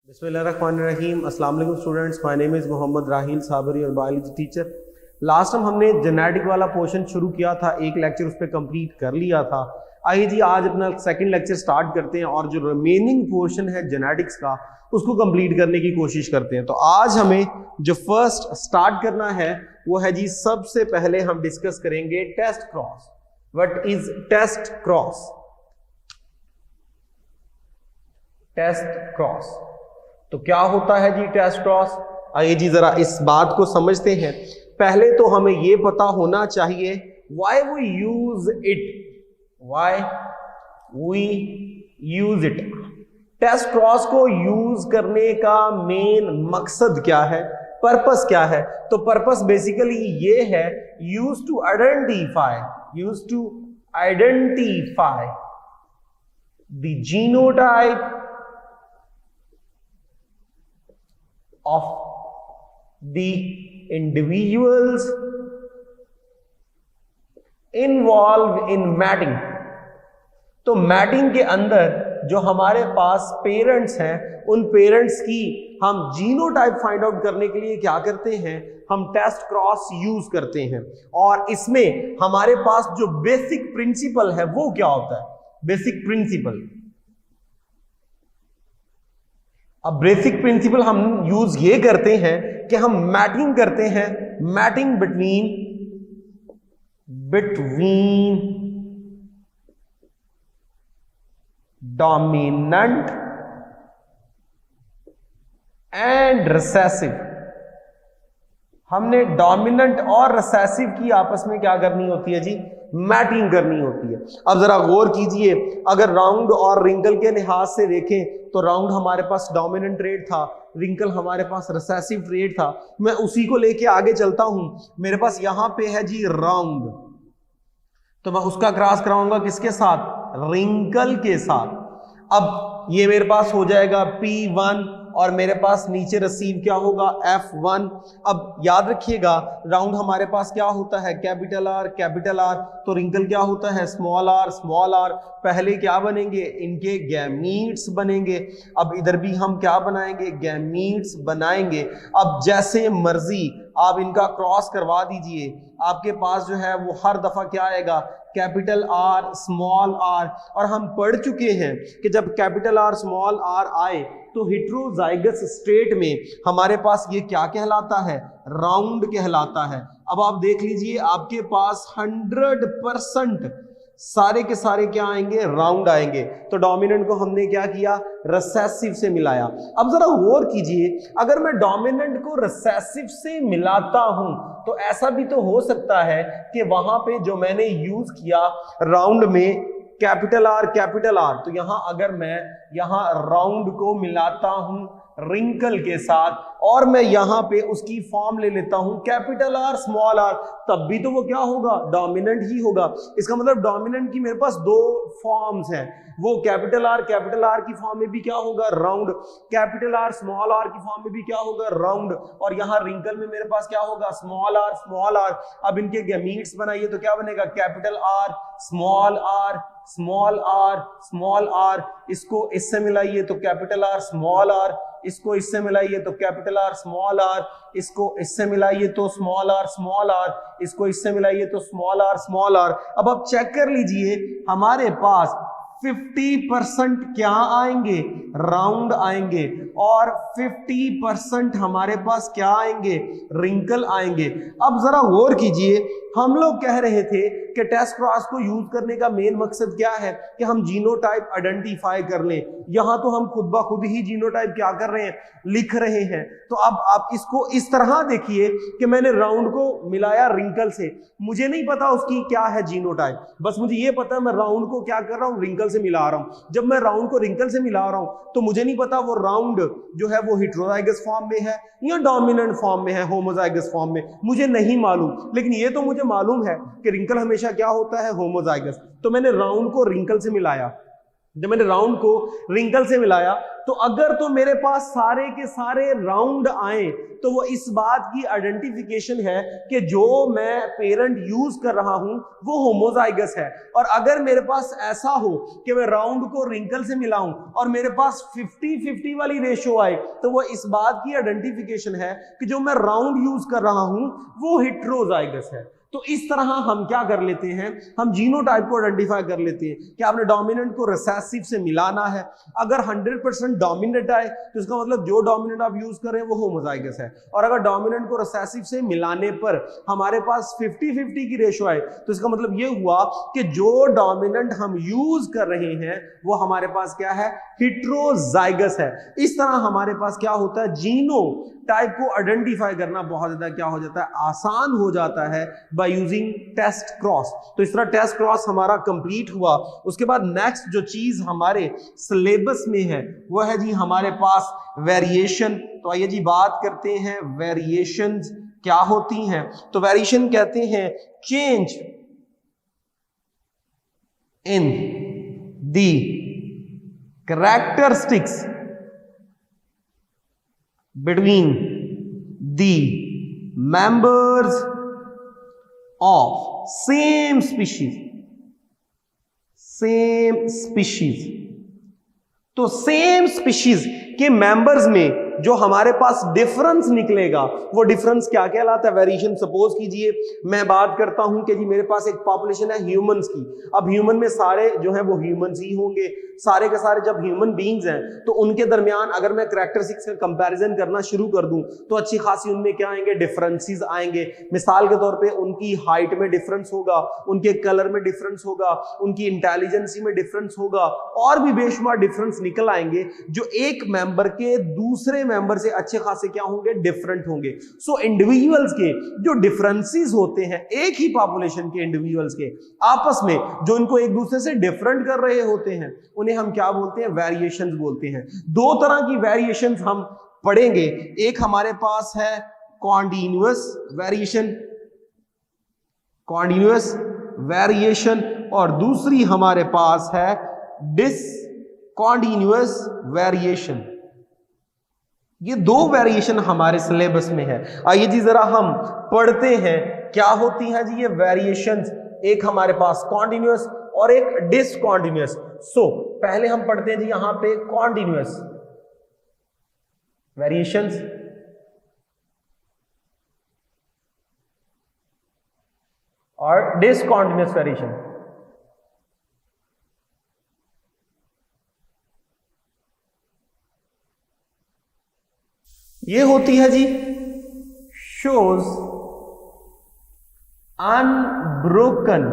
बिस्मिल्लाहिर्रहमानिर्रहीम। अस्सलाम वालेकुम students, my name is Mohammad Rahil Sabri और बायोलॉजी टीचर। लास्ट टाइम हमने जेनेटिक वाला पोर्शन शुरू किया था, एक लेक्चर उस पर कंप्लीट कर लिया था। आइए जी आज अपना सेकंड लेक्चर स्टार्ट करते हैं और जो रिमेनिंग पोर्शन है जेनेटिक्स का उसको कंप्लीट करने की कोशिश करते हैं। तो आज हमें जो फर्स्ट स्टार्ट करना है वो है जी, सबसे पहले हम डिस्कस करेंगे test cross. What is test cross? Test cross तो क्या होता है जी टेस्ट क्रॉस? आइए जी जरा इस बात को समझते हैं। पहले तो हमें यह पता होना चाहिए why we use it, why we use it. Test cross को यूज करने का मेन मकसद क्या है, पर्पस क्या है? तो पर्पस बेसिकली ये है, use to identify the genotype of the individuals involved in mating। तो मैटिंग के अंदर जो हमारे पास पेरेंट्स हैं, उन पेरेंट्स की हम जीनोटाइप फाइंड आउट करने के लिए क्या करते हैं, हम टेस्ट क्रॉस यूज करते हैं। और इसमें हमारे पास जो बेसिक प्रिंसिपल है वो क्या होता है? बेसिक प्रिंसिपल, अब बेसिक प्रिंसिपल हम यूज ये करते हैं कि हम मैटिंग करते हैं, mating between dominant and recessive. हमने डोमिनेंट और रिसेसिव की आपस में क्या करनी होती है जी, मैटिंग करनी होती है। अब जरा गौर कीजिए, अगर राउंड और रिंकल के लिहाज से देखें तो राउंड हमारे पास डोमिनेंट ट्रेड था, रिंकल हमारे पास रिसेसिव ट्रेड था। मैं उसी को लेके आगे चलता हूं। मेरे पास यहां पे है जी राउंड, तो मैं उसका क्रॉस कराऊंगा किसके साथ? रिंकल के साथ। अब ये मेरे पास हो जाएगा P1 और मेरे पास नीचे रिसीव क्या होगा, F1। अब याद रखिएगा राउंड हमारे पास क्या होता है, कैपिटल R, तो रिंकल क्या होता है, स्मॉल r। पहले क्या बनेंगे, इनके गैमीट्स बनेंगे। अब इधर भी हम क्या बनाएंगे, गैमीट्स बनाएंगे। अब जैसे मर्जी आप इनका क्रॉस करवा दीजिए, आपके पास जो है वो हर दफा क्या आएगा, कैपिटल R स्मॉल r। और हम पढ़ चुके हैं कि जब कैपिटल R स्मॉल r आए तो हेटेरोजाइगस स्टेट में हमारे पास ये क्या कहलाता है, राउंड कहलाता है। अब आप देख लीजिए आपके पास 100% सारे के सारे क्या आएंगे, राउंड आएंगे। तो डोमिनेंट को हमने क्या किया, रिसेसिव से मिलाया। अब जरा गौर कीजिए, अगर मैं डोमिनेंट को रिसेसिव से मिलाता हूं तो ऐसा भी तो हो सकता है कि वहां पे जो मैंने यूज किया राउंड में कैपिटल R, तो यहां अगर मैं यहां राउंड को मिलाता हूं रिंकल के साथ और मैं यहां पे उसकी फॉर्म ले लेता हूं कैपिटल R स्मॉल r, तब भी तो वो क्या होगा, डोमिनेंट ही होगा। इसका मतलब डोमिनेंट की मेरे पास दो फॉर्म्स हैं, वो कैपिटल R की फॉर्म में भी क्या होगा, round, capital R small r की फॉर्म में भी क्या होगा, राउंड, और यहां रिंकल में मेरे पास क्या होगा, स्मॉल r। अब इनके गैमीट्स बनाइए तो क्या बनेगा, कैपिटल R स्मॉल r। इसको इससे मिलाइए तो कैपिटल R स्मॉल r, इसको इससे मिलाइए तो कैपिटल R स्मॉल r, इसको इससे मिलाइए तो स्मॉल r, इसको इससे मिलाइए तो स्मॉल r। अब आप चेक कर लीजिए हमारे पास 50% क्या आएंगे, राउंड आएंगे, और 50% हमारे पास क्या आएंगे, रिंकल आएंगे। अब जरा गौर कीजिए, हम लोग कह रहे थे कि टेस्ट क्रॉस को यूज करने का मेन मकसद क्या है कि हम जीनोटाइप आइडेंटिफाई कर लें। यहां तो हम खुद ब खुद ही जीनोटाइप क्या कर रहे हैं, लिख रहे हैं। तो अब आप इसको इस तरह देखिए कि मैंने राउंड को मिलाया रिंकल से, मुझे नहीं पता उसकी क्या है जीनोटाइप, बस मुझे ये पता है मैं राउंड को क्या कर रहा हूं, रिंकल से मिला रहा हूं। जब मैं राउंड को रिंकल से मिला रहा हूं तो मुझे नहीं पता वो राउंड जो है वो हेटेरोजाइगस फॉर्म में है या डोमिनेंट फॉर्म में है, होमोजाइगस फॉर्म में, मुझे नहीं मालूम। लेकिन ये तो मुझे मालूम है कि रिंकल हमेशा क्या होता है, होमोजाइगस। तो मैंने राउंड को रिंकल से मिलाया, जब मैंने राउंड को रिंकल से मिलाया तो अगर तो मेरे पास सारे के सारे राउंड आए तो वो इस बात की आइडेंटिफिकेशन है कि जो मैं पेरेंट यूज कर रहा हूं वो होमोजाइगस है। और अगर मेरे पास ऐसा हो कि मैं राउंड को रिंकल से मिलाऊं और मेरे पास 50-50 वाली रेशो आए तो वो इस बात की आइडेंटिफिकेशन है कि जो मैं राउंड यूज कर रहा हूं वो हेटेरोजाइगस है। तो इस तरह हम क्या कर लेते हैं, हम जीनोटाइप को आइडेंटिफाई कर लेते हैं कि आपने डोमिनेंट को रिसेसिव से मिलाना है। अगर 100% डोमिनेंट आए तो इसका मतलब जो डोमिनेंट आप यूज कर रहे हैं वो होमोजाइगस है। और अगर डोमिनेंट को रिसेसिव से मिलाने पर हमारे पास 50-50 की रेशो आए तो इसका मतलब ये हुआ कि जो डोमिनेंट हम यूज कर रहे हैं वो हमारे पास क्या है, हेटेरोजाइगस है। इस तरह हमारे पास क्या होता है, जीनो टाइप को आइडेंटिफाई करना बहुत ज्यादा क्या हो जाता है, आसान हो जाता है बाय यूजिंग टेस्ट क्रॉस। तो इस तरह टेस्ट क्रॉस हमारा कंप्लीट हुआ। उसके बाद नेक्स्ट जो चीज हमारे सिलेबस में है वो है जी हमारे पास वेरिएशन। तो आइए जी बात करते हैं वेरिएशंस क्या होती हैं। तो वेरिएशन कहते हैं change in the characteristics between the members of same species। तो सेम स्पीशीज के मेंबर्स में जो हमारे पास डिफरेंस निकलेगा वो डिफरेंस क्या कहलाता है, वेरिएशन। सपोज कीजिए मैं बात करता हूं कि जी मेरे पास एक पॉपुलेशन है ह्यूमंस की। अब ह्यूमन में सारे जो है वो ह्यूमंस ही होंगे, सारे के सारे जब ह्यूमन बीइंग्स हैं तो उनके दरमियान अगर मैं कैरेक्टरिस्टिक्स का कंपैरिजन करना शुरू कर दूं तो अच्छी खासी उनमें क्या आएंगे, डिफरेंसेस आएंगे। मिसाल के तौर पे उनकी हाइट में डिफरेंस होगा, उनके कलर में डिफरेंस होगा, उनकी इंटेलिजेंसी में डिफरेंस होगा और भी बेशुमार डिफरेंस निकल आएंगे जो एक मेंबर के दूसरे मेंबर से अच्छे खासे क्या होंगे, डिफरेंट होंगे। सो इंडिविजुअल्स के जो डिफरेंसेस होते हैं एक ही पॉपुलेशन के इंडिविजुअल्स के आपस में जो इनको एक दूसरे से डिफरेंट कर रहे होते हैं उन्हें हम क्या बोलते हैं, वेरिएशंस बोलते हैं। दो तरह की वेरिएशंस हम पढ़ेंगे, एक हमारे पास है कॉन्टिन्यूअस वेरिएशन और दूसरी हमारे पास है डिसकॉन्टिन्यूअस वेरिएशन। ये दो वेरिएशन हमारे सिलेबस में है। आइए जी जरा हम पढ़ते हैं क्या होती हैं जी ये वेरिएशंस। एक हमारे पास कॉन्टिन्यूअस और एक डिसकॉन्टिन्यूअस। सो पहले हम पढ़ते हैं जी यहां पे कॉन्टिन्यूअस वेरिएशंस और डिसकॉन्टिन्यूअस वेरिएशन। ये होती है जी shows unbroken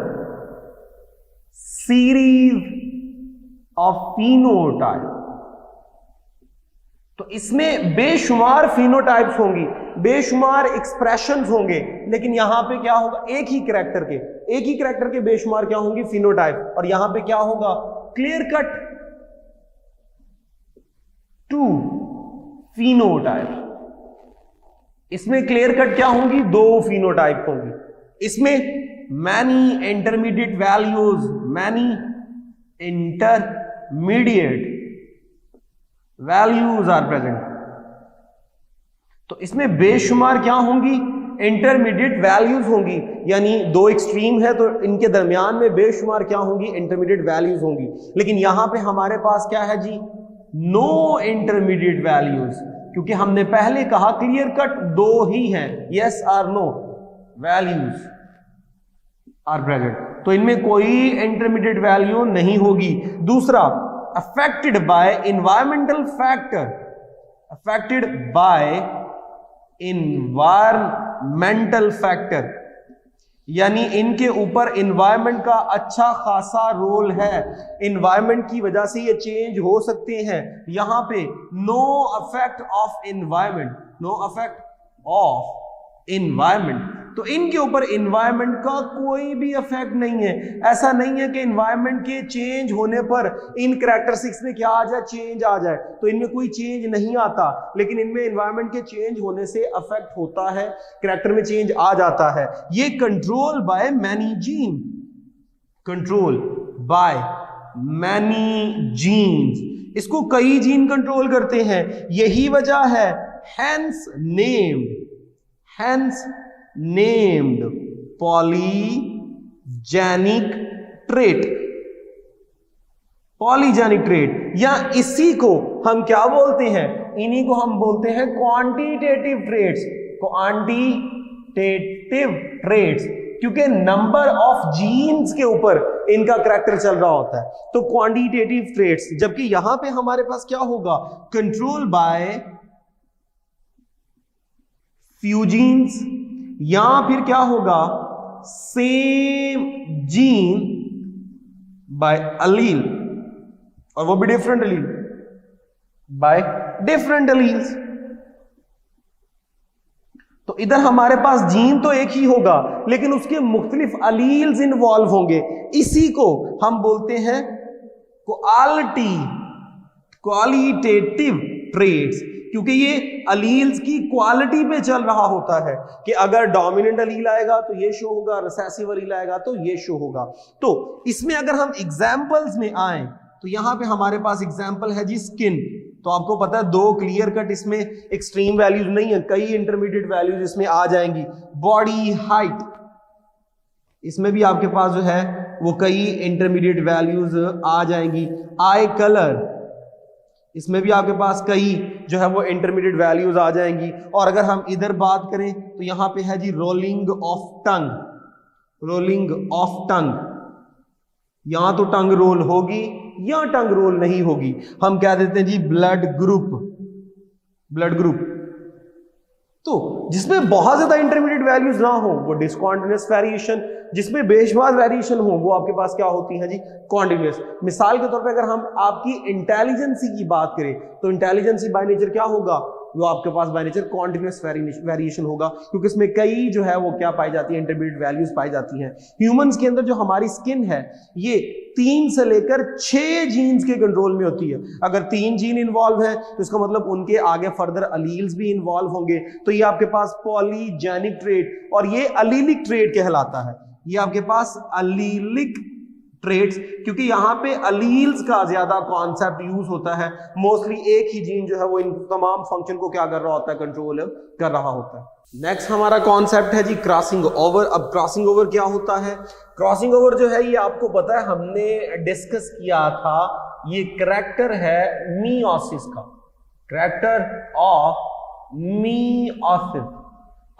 series of phenotype. तो इसमें बेशुमार फिनोटाइप्स होंगी, बेशुमार एक्सप्रेशंस होंगे, लेकिन यहां पे क्या होगा, एक ही कैरेक्टर के बेशुमार क्या होंगी, फिनोटाइप। और यहां पे क्या होगा, क्लियर कट टू फिनोटाइप। इसमें क्लियर कट क्या होंगी, दो फिनोटाइप होंगी। इसमें many intermediate values are present. तो इसमें बेशुमार क्या होंगी, इंटरमीडिएट वैल्यूज होंगी। यानी दो एक्सट्रीम है तो इनके दरमियान में बेशुमार क्या होंगी, इंटरमीडिएट वैल्यूज होंगी। लेकिन यहां पे हमारे पास क्या है जी, नो इंटरमीडिएट वैल्यूज, क्योंकि हमने पहले कहा क्लियर कट दो ही हैं, यस और नो, वैल्यूज आर प्रेजेंट। तो इनमें कोई इंटरमीडिएट वैल्यू नहीं होगी। दूसरा, अफेक्टेड बाय इन्वायरमेंटल फैक्टर, यानी इनके ऊपर इन्वायरमेंट का अच्छा खासा रोल है। इन्वायरमेंट की वजह से ये चेंज हो सकते हैं। यहां पे नो अफेक्ट ऑफ इन्वायरमेंट, तो इनके ऊपर इन्वायरमेंट का कोई भी इफेक्ट नहीं है। ऐसा नहीं है कि इन्वायरमेंट के चेंज होने पर इन कैरेक्टरिस्टिक्स में क्या आ जाए, चेंज आ जाए। तो इनमें कोई चेंज नहीं आता, लेकिन इनमें इन्वायरमेंट के चेंज होने से अफेक्ट होता है, कैरेक्टर में चेंज आ जाता है। ये control by many gene many genes, इसको कई जीन कंट्रोल करते हैं, यही वजह है हैंस नेम्ड पॉलीजेनिक ट्रेट, या इसी को हम क्या बोलते हैं, इन्हीं को हम बोलते हैं क्वांटिटेटिव ट्रेट्स, क्योंकि नंबर ऑफ जीन्स के ऊपर इनका करैक्टर चल रहा होता है, तो क्वांटिटेटिव ट्रेट्स। जबकि यहां पे हमारे पास क्या होगा, कंट्रोल बाय फ्यू जीन्स, या फिर क्या होगा, सेम जीन बाय अलील, और वो भी different Aleel by different alleles. तो इधर हमारे पास जीन तो एक ही होगा लेकिन उसके मुख्तलिफ अलील्स इन्वॉल्व होंगे, इसी को हम बोलते हैं क्वालिटेटिव ट्रेट्स, क्योंकि ये अलील्स की क्वालिटी पे चल रहा होता है कि अगर डोमिनेंट अलील आएगा तो ये शो होगा, रिसेसिव अलील आएगा तो ये शो होगा। तो इसमें अगर हम एग्जाम्पल्स में आए तो यहां पे हमारे पास एग्जाम्पल है जी स्किन, तो आपको पता है दो क्लियर कट इसमें एक्सट्रीम वैल्यूज नहीं है, कई इंटरमीडिएट वैल्यूज इसमें आ जाएंगी। बॉडी हाइट, इसमें भी आपके पास जो है वो कई इंटरमीडिएट वैल्यूज आ जाएंगी। आई कलर, इसमें भी आपके पास कई जो है वो इंटरमीडिएट वैल्यूज आ जाएंगी। और अगर हम इधर बात करें तो यहां पे है जी रोलिंग ऑफ टंग, यहां तो टंग रोल होगी या टंग रोल नहीं होगी। हम क्या देते हैं जी, ब्लड ग्रुप। तो जिसमें बहुत ज्यादा इंटरमीडिएट वैल्यूज ना हो वो डिसकंटिन्यूअस वेरिएशन, जिसमें बेशुमार वेरिएशन हो वो आपके पास क्या होती है जी, कॉन्टिन्यूअस। मिसाल के तौर पे अगर हम आपकी इंटेलिजेंसी की बात करें तो इंटेलिजेंसी बाय नेचर क्या होगा, वो आपके पास बाय नेचर कॉन्टिन्यूअस वेरिएशन होगा, क्योंकि इसमें कई जो है वो क्या पाई जाती है, इंटरमीडिएट वैल्यूज पाई जाती हैं। ह्यूमंस के अंदर जो हमारी स्किन है ये 3 से लेकर 6 जीन्स के कंट्रोल में होती है। अगर 3 जीन इन्वॉल्व है तो इसका मतलब उनके आगे फर्दर अलील्स भी इन्वॉल्व होंगे, तो ये आपके पास पॉलीजेनिक ट्रेट और ये अलीलिक ट्रेट कहलाता है। ये आपके पास अलीलिक ट्रेट्स, क्योंकि यहां पे अलील्स का ज्यादा कॉन्सेप्ट यूज होता है। मोस्टली एक ही जीन जो है वो इन तमाम फंक्शन को क्या कर रहा होता है, कंट्रोल कर रहा होता है। नेक्स्ट हमारा कॉन्सेप्ट है जी क्रॉसिंग ओवर। अब क्रॉसिंग ओवर क्या होता है, क्रॉसिंग ओवर जो है ये आपको पता है हमने डिस्कस किया था, ये करैक्टर है मियोसिस का, करैक्टर ऑफ मियोसिस।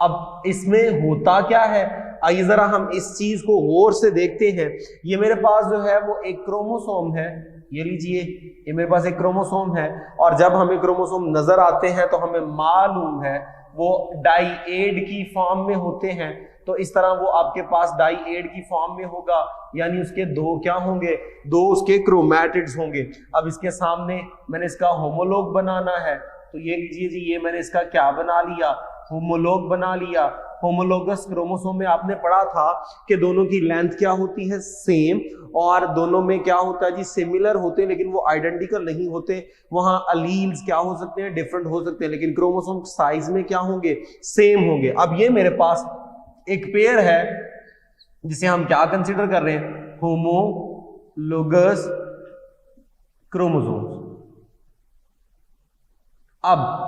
अब इसमें होता क्या है, आइए जरा हम इस चीज को गौर से देखते हैं। ये मेरे पास जो है वो एक क्रोमोसोम है, ये लीजिए ये मेरे पास एक क्रोमोसोम है, और जब हमें क्रोमोसोम नजर आते हैं तो हमें मालूम है वो डाईएड की फॉर्म में होते हैं। तो इस तरह वो आपके पास डाईएड की फॉर्म में होगा, यानी उसके 2 क्या होंगे, 2 उसके क्रोमैटिड्स होंगे। अब इसके सामने मैंने इसका होमोलॉग बनाना है, तो ये लीजिए जी ये मैंने इसका क्या बना लिया, होमोलॉग बना लिया। होमोलोगस क्रोमोसोम में आपने पढ़ा था कि दोनों की लेंथ क्या होती है, सेम, और दोनों में क्या होता है जी, सिमिलर होते हैं लेकिन वो आइडेंटिकल नहीं होते। वहां अलील्स क्या हो सकते हैं, डिफरेंट हो सकते हैं, लेकिन क्रोमोसोम साइज में क्या होंगे, सेम होंगे। अब ये मेरे पास एक पेयर है जिसे हम क्या कंसीडर कर रहे हैं, होमोलोगस क्रोमोसोम्स। अब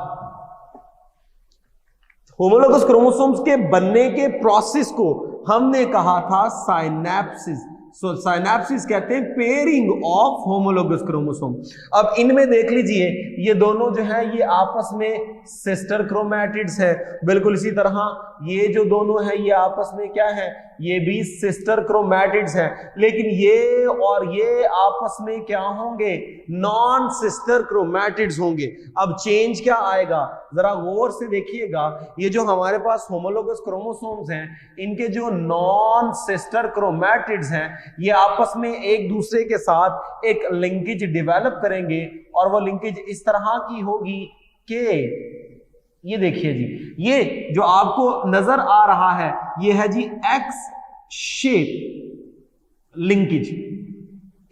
होमोलोगस क्रोमोसोम्स के बनने के प्रोसेस को हमने कहा था साइनेप्सिस। सो साइनेप्सिस कहते हैं पेयरिंग ऑफ होमोलोगस क्रोमोसोम। अब इनमें देख लीजिए ये दोनों जो है ये आपस में सिस्टर क्रोमैटिड्स है, बिल्कुल इसी तरह ये जो दोनों है ये आपस में क्या है, ये भी सिस्टर क्रोमैटिड्स हैं, लेकिन ये और ये आपस में क्या होंगे, नॉन सिस्टर क्रोमैटिड्स होंगे। अब चेंज क्या आएगा, जरा गौर से देखिएगा, ये जो हमारे पास होमोलोगस क्रोमोसोम्स हैं इनके जो नॉन सिस्टर क्रोमैटिड्स हैं ये आपस में एक दूसरे के साथ एक लिंकेज डेवलप करेंगे, और वो लिंकेज इस तरह की होगी कि ये देखिए जी ये जो आपको नजर आ रहा है ये है जी एक्स शेप लिंकेज।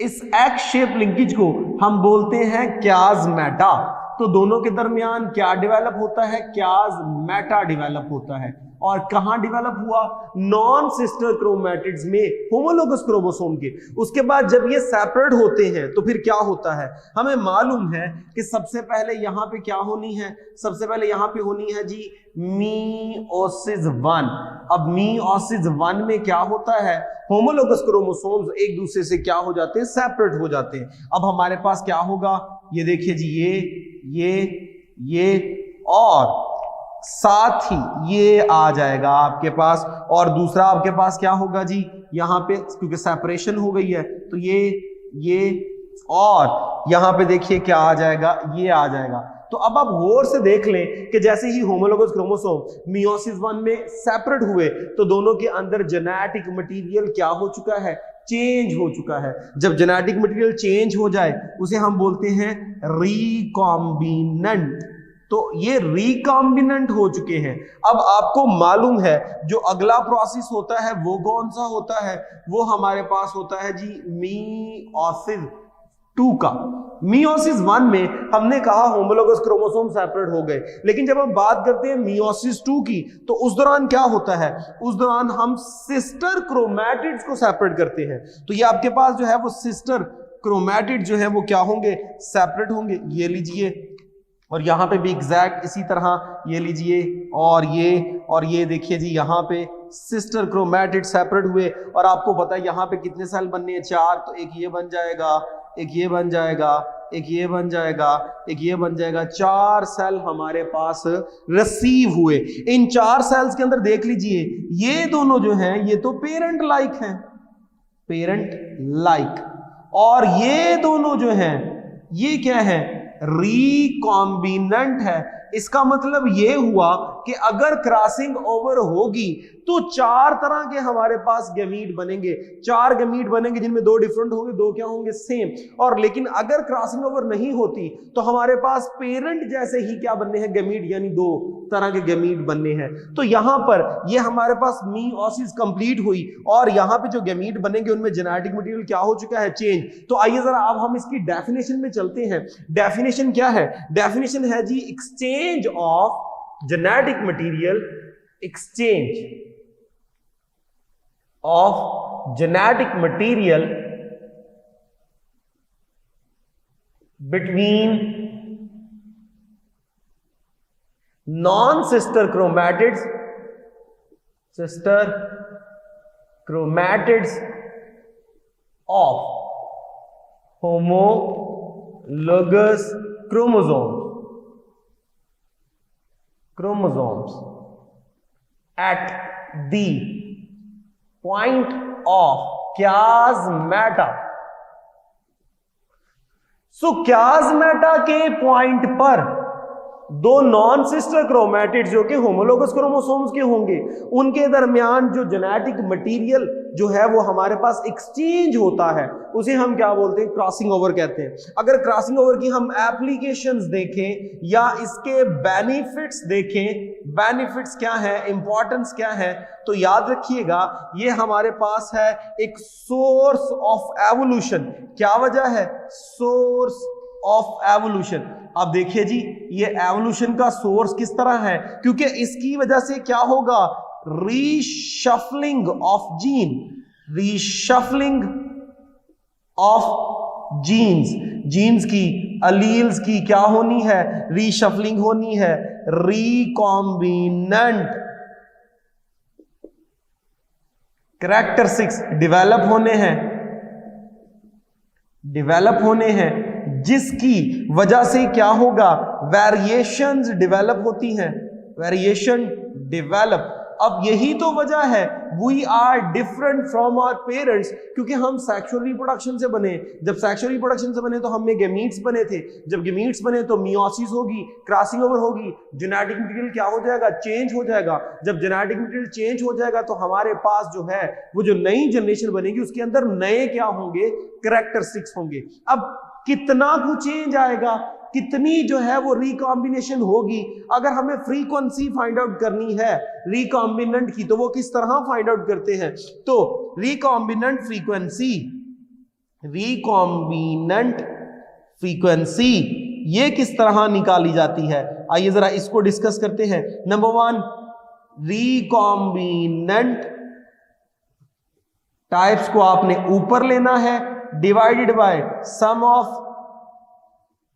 इस एक्स शेप लिंकेज को हम बोलते हैं क्याज़मेटा। तो दोनों के दरमियान क्या डेवलप होता है, क्याज़मेटा डेवलप होता है। और कहां डेवलप हुआ? नॉन सिस्टर क्रोमैटिड्स में होमोलोगस क्रोमोसोम के। उसके बाद जब ये सेपरेट होते हैं तो फिर क्या होता है? हमें मालूम है कि सबसे पहले यहां पे क्या होनी है? सबसे पहले यहां पे होनी है जी मीओसिस 1। अब मीओसिस 1 में क्या होता है? होमोलोगस क्रोमोसोम्स एक दूसरे से क्या हो जाते हैं? सेपरेट हो जाते हैं। अब हमारे पास क्या होगा? ये देखिए जी, ये और साथ ही ये आ जाएगा आपके पास। और दूसरा आपके पास क्या होगा जी? यहां पे क्योंकि सेपरेशन हो गई है तो ये और यहां पे देखिए क्या आ जाएगा? ये आ जाएगा। तो अब आप गौर से देख लें कि जैसे ही होमोलोगस क्रोमोसोम मियोसिस 1 में सेपरेट हुए तो दोनों के अंदर जेनेटिक मटेरियल क्या हो चुका है? चेंज हो चुका है। जब जेनेटिक मटेरियल चेंज हो जाए उसे हम बोलते हैं रिकॉम्बिनेंट। तो ये रिकॉम्बिनेंट हो चुके हैं। अब आपको मालूम है जो अगला प्रोसेस होता है वो कौन सा होता है? वो हमारे पास होता है जी मियोसिस 2 का। मियोसिस 1 में हमने कहा होमोलोगस क्रोमोसोम सेपरेट हो गए, लेकिन जब हम बात करते हैं मियोसिस 2 की तो उस दौरान क्या होता है? उस दौरान हम सिस्टर क्रोमैटिड्स को सेपरेट करते हैं। तो ये आपके पास जो है वो सिस्टर क्रोमैटिड जो है वो क्या होंगे? सेपरेट होंगे। ये लीजिए, और यहां पे भी एग्जैक्ट इसी तरह ये लीजिए, और ये देखिए जी, यहां पे सिस्टर क्रोमैटिड सेपरेट हुए। और आपको पता है यहां पे कितने सेल बनने हैं? 4। तो एक ये बन जाएगा, एक ये बन जाएगा, एक ये बन जाएगा, एक ये बन जाएगा। 4 सेल हमारे पास रिसीव हुए। इन 4 सेल्स के अंदर देख लीजिए, ये दोनों जो हैं ये तो पेरेंट लाइक हैं, पेरेंट लाइक। और ये दोनों जो हैं ये क्या है? रिकॉम्बिनेंट है। इसका मतलब ये हुआ कि अगर क्रॉसिंग ओवर होगी तो 4 तरह के हमारे पास गैमीट बनेंगे। 4 गैमीट बनेंगे जिनमें 2 डिफरेंट होंगे, 2 क्या होंगे? सेम। और लेकिन अगर क्रॉसिंग ओवर नहीं होती तो हमारे पास पेरेंट जैसे ही क्या बनने हैं? गैमीट, यानी 2 तरह के गैमीट बनने हैं। तो यहां पर ये हमारे पास मियोसिस कंप्लीट हुई और यहां पे जो गैमीट बनेंगे उनमें जेनेटिक मटेरियल क्या हो चुका है? चेंज। तो आइए जरा अब हम इसकी डेफिनेशन में चलते हैं। डेफिनेशन क्या है? डेफिनेशन है जी exchange of genetic material, exchange of genetic material between non-sister chromatids, sister chromatids of homologous chromosomes at the point of chiasmata। So chiasmata के पॉइंट पर 2 नॉन सिस्टर क्रोमैटिड जो कि होमोलोगस क्रोमोसोम्स के होंगे उनके दरमियान जो जेनेटिक मटेरियल जो है वो हमारे पास एक्सचेंज होता है उसे हम क्या बोलते हैं? क्रॉसिंग ओवर कहते हैं। अगर क्रॉसिंग ओवर की हम एप्लीकेशंस देखें या इसके बेनिफिट्स देखें, बेनिफिट्स क्या है, इंपॉर्टेंस क्या है, तो याद रखिएगा ये हमारे पास है एक सोर्स ऑफ एवोल्यूशन। क्या वजह है? Source of evolution. अब देखिए जी, ये एवोल्यूशन का सोर्स किस तरह है? क्योंकि इसकी वजह से क्या होगा? Reshuffling of gene, reshuffling of genes, genes की, अलील्स की क्या होनी है? रीशफलिंग होनी है। रिकॉम्बिनेंट कैरेक्टरिस्टिक्स डेवलप होने हैं जिसकी वजह से क्या होगा? वेरिएशंस डेवलप होती हैं, वेरिएशन डेवलप। अब यही तो वजह है we are different from our parents, क्योंकि हम सेक्सुअल रिप्रोडक्शन से बने। जब सेक्सुअल रिप्रोडक्शन से बने तो हमें गैमीट्स बने थे। जब गैमीट्स बने तो मियोसिस होगी, क्रॉसिंग ओवर होगी, जेनेटिक मटेरियल क्या हो जाएगा? चेंज हो जाएगा। जब जेनेटिक मटेरियल चेंज हो जाएगा तो हमारे पास जो है वो जो नई जनरेशन बनेगी उसके अंदर नए क्या होंगे? कैरेक्टरिस्टिक्स होंगे। अब कितना कुछ चेंज आएगा, कितनी जो है वो रिकॉम्बिनेशन होगी। अगर हमें फ्रीक्वेंसी फाइंड आउट करनी है रिकॉम्बिनेंट की तो वो किस तरह फाइंड आउट करते हैं? तो रिकॉम्बिनेंट फ्रीक्वेंसी, रिकॉम्बिनेंट फ्रीक्वेंसी ये किस तरह निकाली जाती है? आइए जरा इसको डिस्कस करते हैं। नंबर रिकॉम्बिनेंट टाइप्स को आपने ऊपर लेना है, divided by sum of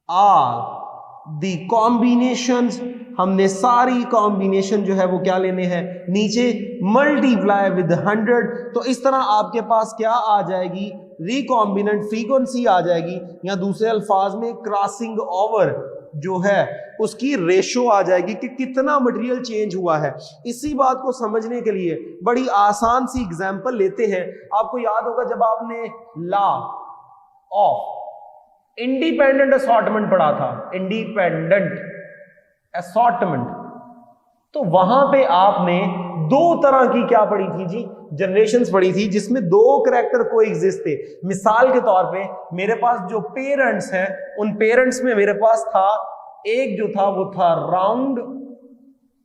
all the combinations, हमने सारी कॉम्बिनेशन जो है वो क्या लेने हैं नीचे, मल्टीप्लाई विद 100। तो इस तरह आपके पास क्या आ जाएगी, रिकॉम्बिनेंट फ्रीक्वेंसी आ जाएगी, या दूसरे अल्फाज में क्रॉसिंग ओवर जो है उसकी रेशो आ जाएगी कि कितना मटेरियल चेंज हुआ है। इसी बात को समझने के लिए बड़ी आसान सी एग्जांपल लेते हैं। आपको याद होगा जब आपने लॉ ऑफ इंडिपेंडेंट असॉर्टमेंट पढ़ा था, इंडिपेंडेंट असॉर्टमेंट, तो वहां पे आपने दो तरह की क्या पढ़ी थी जी, जनरेशंस पढ़ी थी, जिसमें दो करैक्टर को एग्जिस्ट थे। मिसाल के तौर पे मेरे पास जो पेरेंट्स हैं, उन पेरेंट्स में मेरे पास था एक जो था वो था राउंड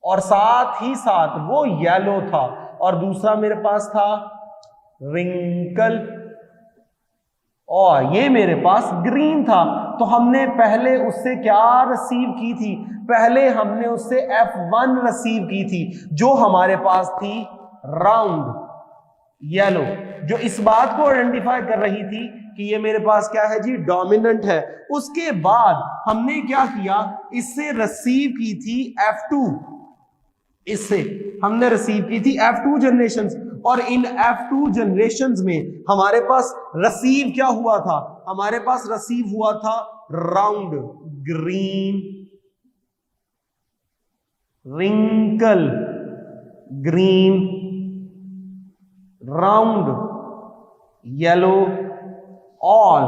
और साथ ही साथ वो येलो था, और दूसरा मेरे पास था रिंकल और ये मेरे पास ग्रीन था। तो हमने पहले उससे क्या रिसीव की थी, पहले हमने उससे F1 रिसीव की थी जो हमारे पास थी राउंड येलो, जो इस बात को आइडेंटिफाई कर रही थी कि ये मेरे पास क्या है जी, डोमिनेंट है। उसके बाद हमने क्या किया, इससे रिसीव की थी F2, इससे हमने रिसीव की थी F2 जनरेशंस, और इन F2 जनरेशंस में हमारे पास रिसीव क्या हुआ था, हमारे पास रिसीव हुआ था round green, wrinkle green, round yellow और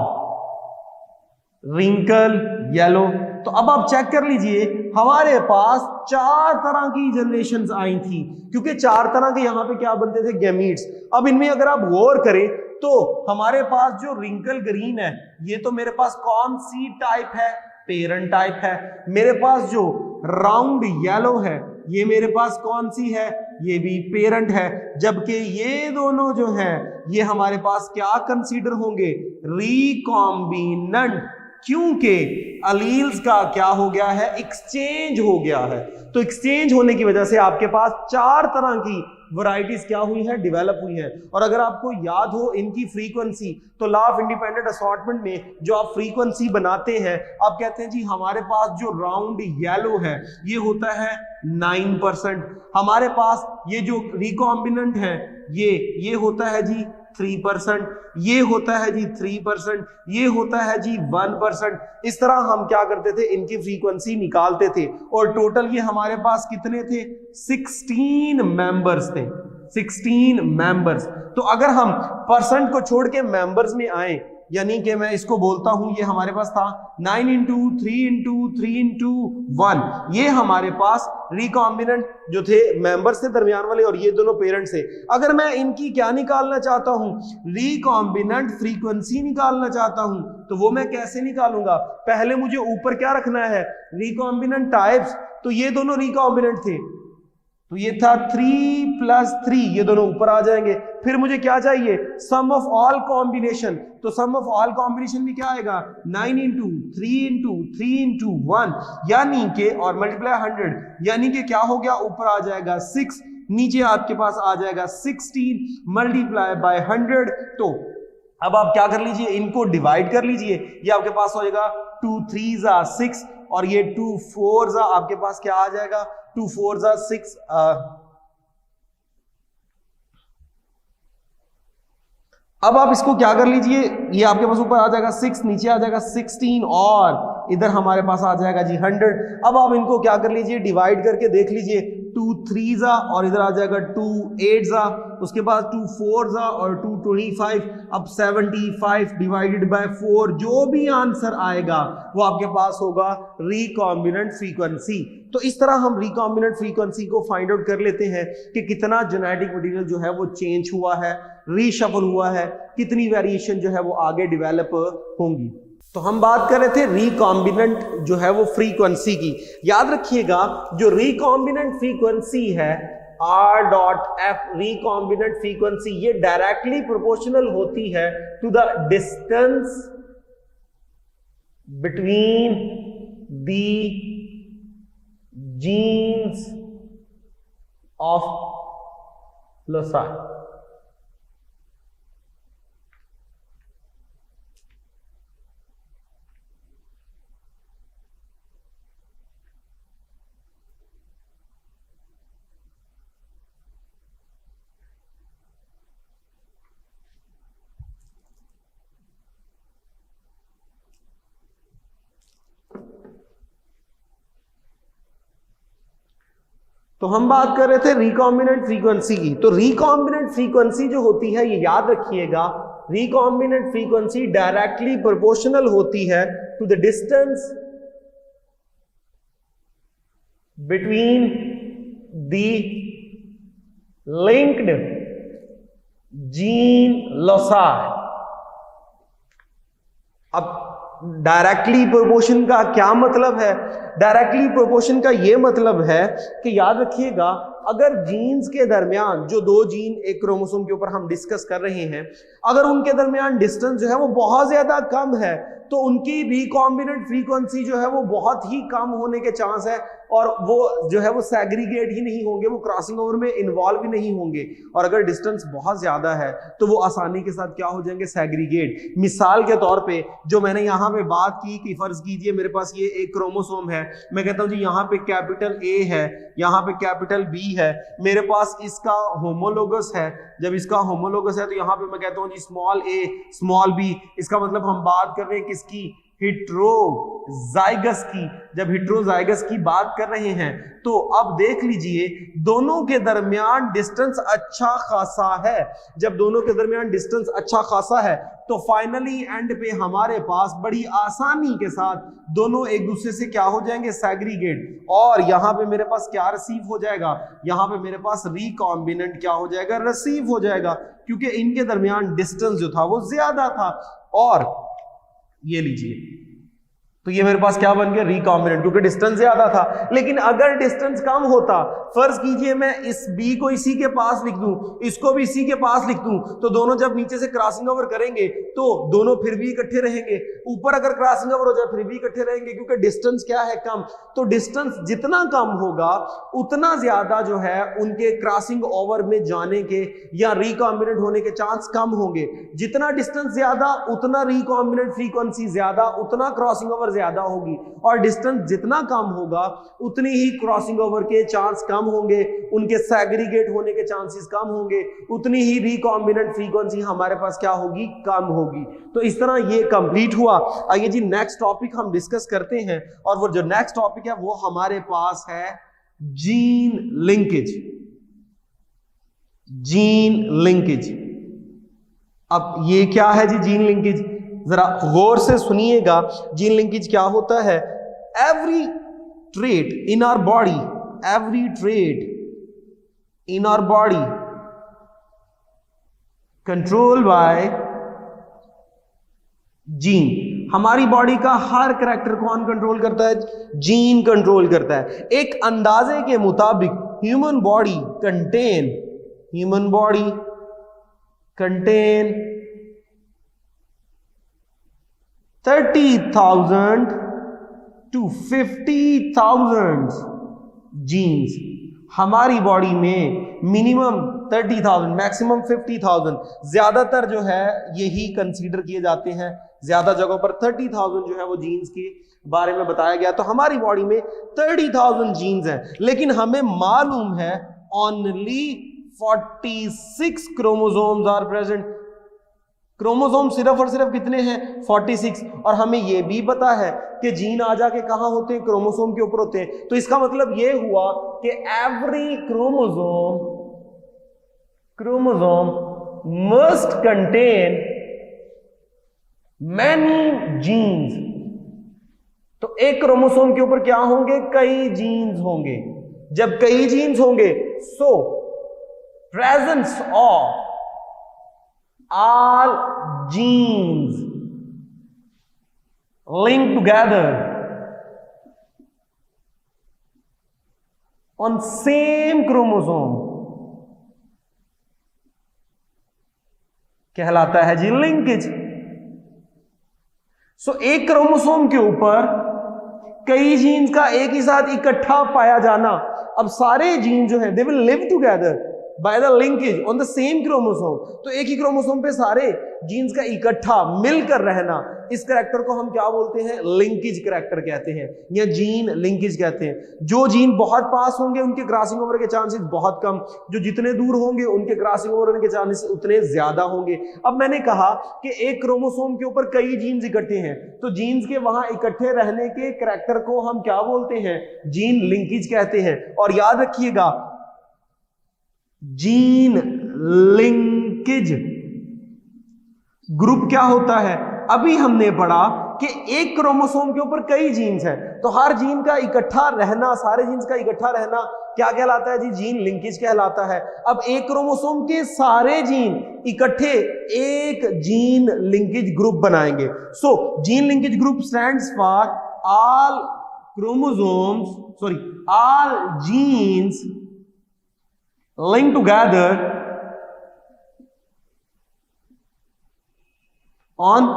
रिंकल येलो। तो अब आप चेक कर लीजिए, हमारे पास चार तरह की जनरेशंस आई थी, क्योंकि चार तरह के यहां पे क्या बनते थे, गैमीट्स। अब इनमें अगर आप गौर करें तो हमारे पास जो रिंकल ग्रीन है, ये तो मेरे पास कौन सी टाइप है, पेरेंट टाइप है। मेरे पास जो राउंड येलो है, ये मेरे पास कौन सी है, ये भी पेरेंट है। जबकि ये दोनों जो हैं, ये हमारे पास क्या कंसीडर होंगे, रिकॉम्बिनेंट, क्योंकि अलील्स का क्या हो गया है, एक्सचेंज हो गया है। तो एक्सचेंज होने की वजह से आपके पास चार तरह की वैरायटीज क्या हुई है, डेवलप हुई है। और अगर आपको याद हो इनकी फ्रीक्वेंसी, तो लॉ ऑफ इंडिपेंडेंट असॉर्टमेंट में जो आप फ्रीक्वेंसी बनाते हैं, आप कहते हैं जी हमारे पास जो राउंड येलो है ये होता है 9%, हमारे पास ये जो रिकॉम्बिनेंट है ये होता है जी 3%, ये होता है जी 3%, ये होता है जी 1%। इस तरह हम क्या करते थे, इनकी फ्रीक्वेंसी निकालते थे, और टोटल ये हमारे पास कितने थे, 16 मेंबर्स थे, 16 मेंबर्स। तो अगर हम परसेंट को छोड़ के मेंबर्स में आए, यानी कि मैं इसको बोलता हूं, ये हमारे पास था 9 इंटू 3 इंटू 3 इंटू 1, ये हमारे पास रिकॉम्बिनेंट जो थे मेंबर्स थे दरमियान वाले, और ये दोनों पेरेंट्स थे। अगर मैं इनकी क्या निकालना चाहता हूं, रिकॉम्बिनेंट फ्रीक्वेंसी निकालना चाहता हूं, तो वो मैं कैसे निकालूंगा, पहले मुझे ऊपर क्या रखना है, रिकॉम्बिनेंट टाइप्स। तो ये दोनों रिकॉम्बिनेंट थे, तो ये था 3 + 3, ये दोनों ऊपर आ जाएंगे। फिर मुझे क्या चाहिए, सम ऑफ ऑल कॉम्बिनेशन। तो सम ऑफ ऑल कॉम्बिनेशन में क्या आएगा, 9 इंटू 3 इंटू 3 इंटू 1, यानी कि और मल्टीप्लाई 100, यानी कि क्या हो गया, ऊपर आ जाएगा 6, नीचे आपके पास आ जाएगा 16 मल्टीप्लाई बाय 100। तो अब आप क्या कर लीजिए, इनको डिवाइड कर लीजिए, ये आपके पास हो जाएगा 2 3 = 6, और ये 2 4 आपके पास क्या आ जाएगा, 2 4 = 6। अब आप इसको क्या कर लीजिए, ये आपके पास ऊपर आ जाएगा 6, नीचे आ जाएगा 16, और इधर हमारे पास आ जाएगा जी 100। अब आप इनको क्या कर लीजिए, डिवाइड करके देख लीजिए, 2 3 और इधर आ जाएगा 2 8, उसके बाद 2 4 और 2 25। अब 75 डिवाइडेड बाय 4, जो भी आंसर आएगा वो आपके पास होगा रिकॉम्बिनेंट फ्रीक्वेंसी। तो इस तरह हम रिकॉम्बिनेंट फ्रीक्वेंसी को फाइंड आउट कर लेते हैं कि कितना जेनेटिक मटेरियल जो है वो चेंज हुआ है, रीशफल हुआ है, कितनी वेरिएशन जो है वो आगे डेवलप होंगी। तो हम बात कर रहे थे रिकॉम्बिनेंट जो है वो फ्रीक्वेंसी की। याद रखिएगा, जो रिकॉम्बिनेंट फ्रीक्वेंसी है R.F रिकॉम्बिनेंट फ्रीक्वेंसी, ये डायरेक्टली प्रोपोर्शनल होती है to the distance between the genes of loci. तो हम बात कर रहे थे रिकॉम्बिनेंट फ्रीक्वेंसी की। तो रिकॉम्बिनेंट फ्रीक्वेंसी जो होती है, ये याद रखिएगा, रिकॉम्बिनेंट फ्रीक्वेंसी डायरेक्टली प्रोपोर्शनल होती है to the distance between the linked gene loci. अब डायरेक्टली प्रोपोर्शन का क्या मतलब है? डायरेक्टली प्रोपोर्शन का यह मतलब है कि याद रखिएगा, अगर जीन्स के दरमियान जो दो जीन एक क्रोमोसोम के ऊपर हम डिस्कस कर रहे हैं, अगर उनके दरमियान डिस्टेंस जो है वो बहुत ज्यादा कम है, तो उनकी रिकॉम्बिनेंट फ्रीक्वेंसी जो है वो बहुत ही कम होने के चांस है, और वो जो है वो सेग्रीगेट ही नहीं होंगे, वो क्रॉसिंग ओवर में इन्वॉल्व ही नहीं होंगे। और अगर डिस्टेंस बहुत ज्यादा है तो वो आसानी के साथ क्या हो जाएंगे? सेग्रीगेट। मिसाल के तौर पे जो मैंने यहाँ पे बात की कि फर्ज कीजिए मेरे पास ये एक क्रोमोसोम है, मैं कहता हूं जी यहाँ पे कैपिटल ए है, यहाँ पे कैपिटल बी है, मेरे पास इसका होमोलोगस है। जब इसका होमोलोगस है तो यहाँ पे मैं कहता हूं जी स्मॉल ए स्मॉल बी। इसका मतलब हम बात कर रहे हैं किसकी? हिट्रोजाइगस की। जब हिट्रोजाइगस की बात कर रहे हैं तो अब देख लीजिए दोनों के दरमियान डिस्टेंस अच्छा खासा है। जब दोनों के दरमियान डिस्टेंस अच्छा खासा है तो फाइनली एंड पे हमारे पास बड़ी आसानी के साथ दोनों एक दूसरे से क्या हो जाएंगे? सेग्रीगेट। और यहां पे मेरे पास क्या रिसीव हो जाएगा? यहां पे मेरे पास रिकॉम्बिनेंट क्या हो जाएगा? रिसीव हो जाएगा, क्योंकि इनके दरमियान डिस्टेंस जो था वो ज्यादा था। और ये लीजिए, तो ये मेरे पास क्या बन गया? रिकॉम्बिनेंट, क्योंकि डिस्टेंस ज्यादा था। लेकिन अगर डिस्टेंस कम होता, फर्ज कीजिए मैं इस बी को इसी के पास लिख दूं, इसको भी इसी के पास लिख दूं, तो दोनों जब नीचे से क्रॉसिंग ओवर करेंगे तो दोनों फिर भी इकट्ठे रहेंगे। ऊपर अगर क्रॉसिंग ओवर हो जाए फिर भी इकट्ठे रहेंगे, क्योंकि डिस्टेंस क्या है? कम। तो डिस्टेंस जितना कम होगा उतना ज्यादा जो है उनके क्रॉसिंग ओवर में जाने के या रिकॉम्बिनेंट होने के चांस कम होंगे। जितना डिस्टेंस ज्यादा उतना रिकॉम्बिनेंट फ्रीक्वेंसी ज्यादा, उतना क्रॉसिंग ओवर ज्यादा होगी। और डिस्टेंस जितना कम होगा उतनी ही क्रॉसिंग ओवर के चांस कम होंगे, उनके सेग्रीगेट होने के चांसेस कम होंगे, उतनी ही रिकॉम्बिनेंट फ्रीक्वेंसी हमारे पास क्या होगी? कम होगी। तो इस तरह ये कंप्लीट हुआ। आइए जी नेक्स्ट टॉपिक हम डिस्कस करते हैं, और वो जो नेक्स्ट टॉपिक है वो हमारे पास है जीन लिंकेज। Gene linkage. अब ये क्या है जी जीन लिंकेज? जरा गौर से सुनिएगा। जीन लिंकेज क्या होता है? Every trait in our body, every trait in our body control by gene. हमारी बॉडी का हर करैक्टर कौन कंट्रोल करता है? जीन कंट्रोल करता है। एक अंदाजे के मुताबिक human body contain 30,000 to 50,000 genes. हमारी बॉडी में मिनिमम 30,000, मैक्सिमम 50,000, ज्यादातर जो है यही कंसीडर किए जाते हैं। ज्यादा जगहों पर 30,000 जो है वो जीन्स के बारे में बताया गया। तो हमारी बॉडी में 30,000 जीन्स हैं, लेकिन हमें मालूम है only 46 chromosomes are present. Chromosome सिर्फ और सिर्फ कितने हैं? 46। और हमें यह भी पता है कि जीन आ जाके कहां होते हैं? क्रोमोसोम के ऊपर होते हैं। तो इसका मतलब यह हुआ कि every chromosome must contain many genes. तो एक क्रोमोसोम के ऊपर क्या होंगे? कई जीन्स होंगे। जब कई जीन्स होंगे so presence of all genes linked together on same chromosome कहलाता है जी लिंकेज। सो एक क्रोमोसोम के ऊपर कई जीन्स का एक ही साथ इकट्ठा पाया जाना, अब सारे जीन जो है they will live together by the linkage on the same chromosome. तो एक ही क्रोमोसोम पे सारे जीन्स का इकट्ठा मिलकर रहना, इस करैक्टर को हम क्या बोलते हैं? लिंकेज करैक्टर कहते हैं या जीन लिंकेज कहते हैं। जो जीन बहुत पास होंगे उनके क्रॉसिंग ओवर के चांसेस बहुत कम, जो जितने दूर होंगे उनके क्रॉसिंग ओवर के चांसेस उतने ज्यादा होंगे। अब मैंने कहा कि एक क्रोमोसोम के ऊपर कई जीन्स इकट्ठे हैं, तो जीन्स के वहां इकट्ठे रहने के करैक्टर को हम क्या बोलते हैं? जीन लिंकेज कहते हैं। और याद रखिएगा, जीन लिंकेज ग्रुप क्या होता है? अभी हमने पढ़ा कि एक क्रोमोसोम के ऊपर कई जीन्स हैं, तो हर जीन का इकट्ठा रहना, सारे जीन्स का इकट्ठा रहना क्या कहलाता है जी? जीन लिंकेज कहलाता है। अब एक क्रोमोसोम के सारे जीन इकट्ठे एक जीन लिंकेज ग्रुप बनाएंगे। So gene linkage group stands for all genes linked together on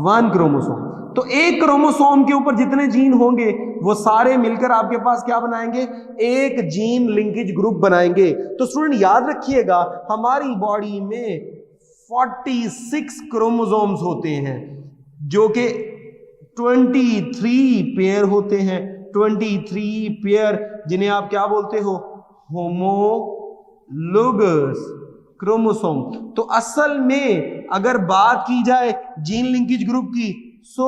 one chromosome। तो एक क्रोमोसोम के ऊपर जितने जीन होंगे वो सारे मिलकर आपके पास क्या बनाएंगे? एक जीन लिंकेज ग्रुप बनाएंगे। तो स्टूडेंट याद रखिएगा, हमारी बॉडी में 46 क्रोमोसोम्स होते हैं, जो कि 23 पेयर होते हैं। 23 पेयर जिन्हें आप क्या बोलते हो? Homologous chromosome. तो असल में अगर बात की जाए जीन लिंकेज ग्रुप की, सो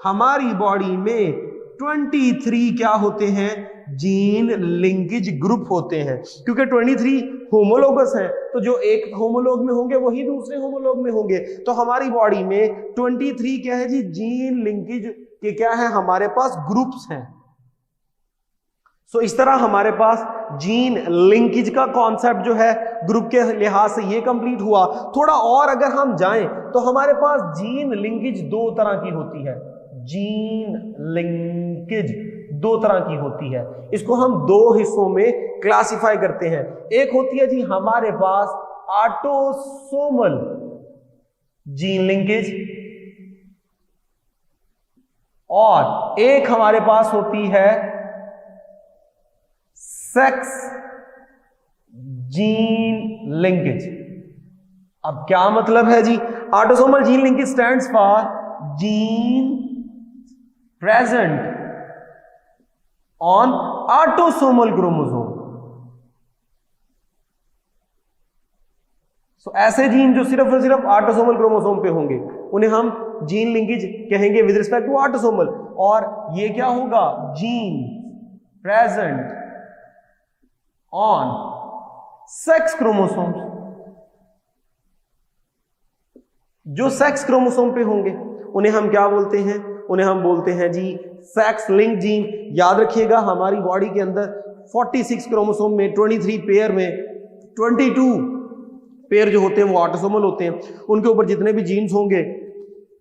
हमारी बॉडी में 23 क्या होते हैं? जीन लिंकेज ग्रुप होते हैं। क्योंकि 23 होमोलोगस हैं, तो जो एक होमोलोग में होंगे वही दूसरे होमोलोग में होंगे। तो हमारी बॉडी में 23 क्या है जी? जीन लिंकेज के क्या है? हमारे पास ग्रुप्स हैं। सो इस तरह हमारे पास जीन लिंकेज का कॉन्सेप्ट जो है ग्रुप के लिहाज से ये कंप्लीट हुआ। थोड़ा और अगर हम जाएं तो हमारे पास जीन लिंकेज दो तरह की होती है। जीन लिंकेज दो तरह की होती है, इसको हम दो हिस्सों में क्लासिफाई करते हैं। एक होती है जी हमारे पास ऑटोसोमल जीन लिंकेज, और एक हमारे पास होती है सेक्स जीन लिंकेज। अब क्या मतलब है जी? Autosomal gene linkage stands for gene present on autosomal chromosome. So ऐसे जीन जो सिर्फ और सिर्फ ऑटोसोमल क्रोमोसोम पे होंगे उन्हें हम जीन लिंकेज कहेंगे विद रिस्पेक्ट टू ऑटोसोमल। और ये क्या होगा? Gene present on sex chromosome. जो सेक्स क्रोमोसोम पे होंगे उन्हें हम क्या बोलते हैं? उन्हें हम बोलते हैं जी सेक्स लिंक जीन। याद रखिएगा, हमारी बॉडी के अंदर 46 क्रोमोसोम में 23 पेयर में 22 पेयर जो होते हैं वो ऑटोसोमल होते हैं। उनके ऊपर जितने भी जीन्स होंगे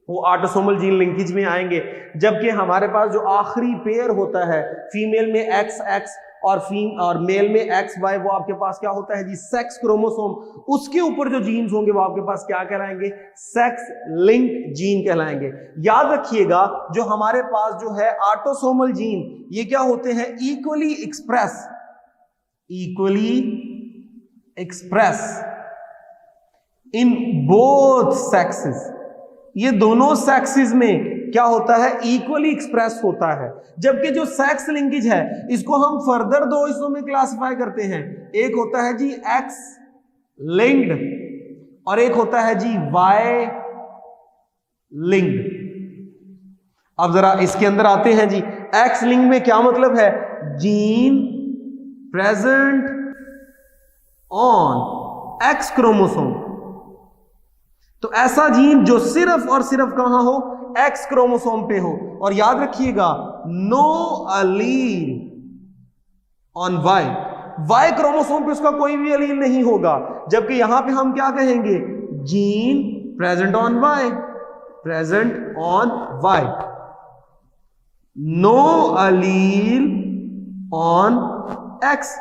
वो ऑटोसोमल जीन लिंकेज में आएंगे। जबकि हमारे पास जो आखिरी पेयर होता है, फीमेल में XX और मेल में XY, वो आपके पास क्या होता है जी? Sex chromosome. उसके ऊपर जो जीन्स होंगे वो आपके पास क्या कहलाएंगे? सेक्स लिंक जीन कहलाएंगे। याद रखिएगा, जो हमारे पास जो है ऑटोसोमल जीन, ये क्या होते हैं? Equally express in both sexes. ये दोनों सेक्सेस में क्या होता है? इक्वली एक्सप्रेस होता है। जबकि जो सेक्स लिंकेज है इसको हम फर्दर दो हिस्सों में क्लासिफाई करते हैं। एक होता है जी एक्स लिंक्ड और एक होता है जी वाई लिंक्ड। अब जरा इसके अंदर आते हैं जी। एक्स लिंक में क्या मतलब है? Gene present on x chromosome. तो ऐसा जीन जो सिर्फ और सिर्फ कहां हो? एक्स क्रोमोसोम पे हो। और याद रखिएगा, no allele on Y chromosome पे उसका कोई भी अलील नहीं होगा। जबकि यहां पे हम क्या कहेंगे? Gene present on Y, no allele on X.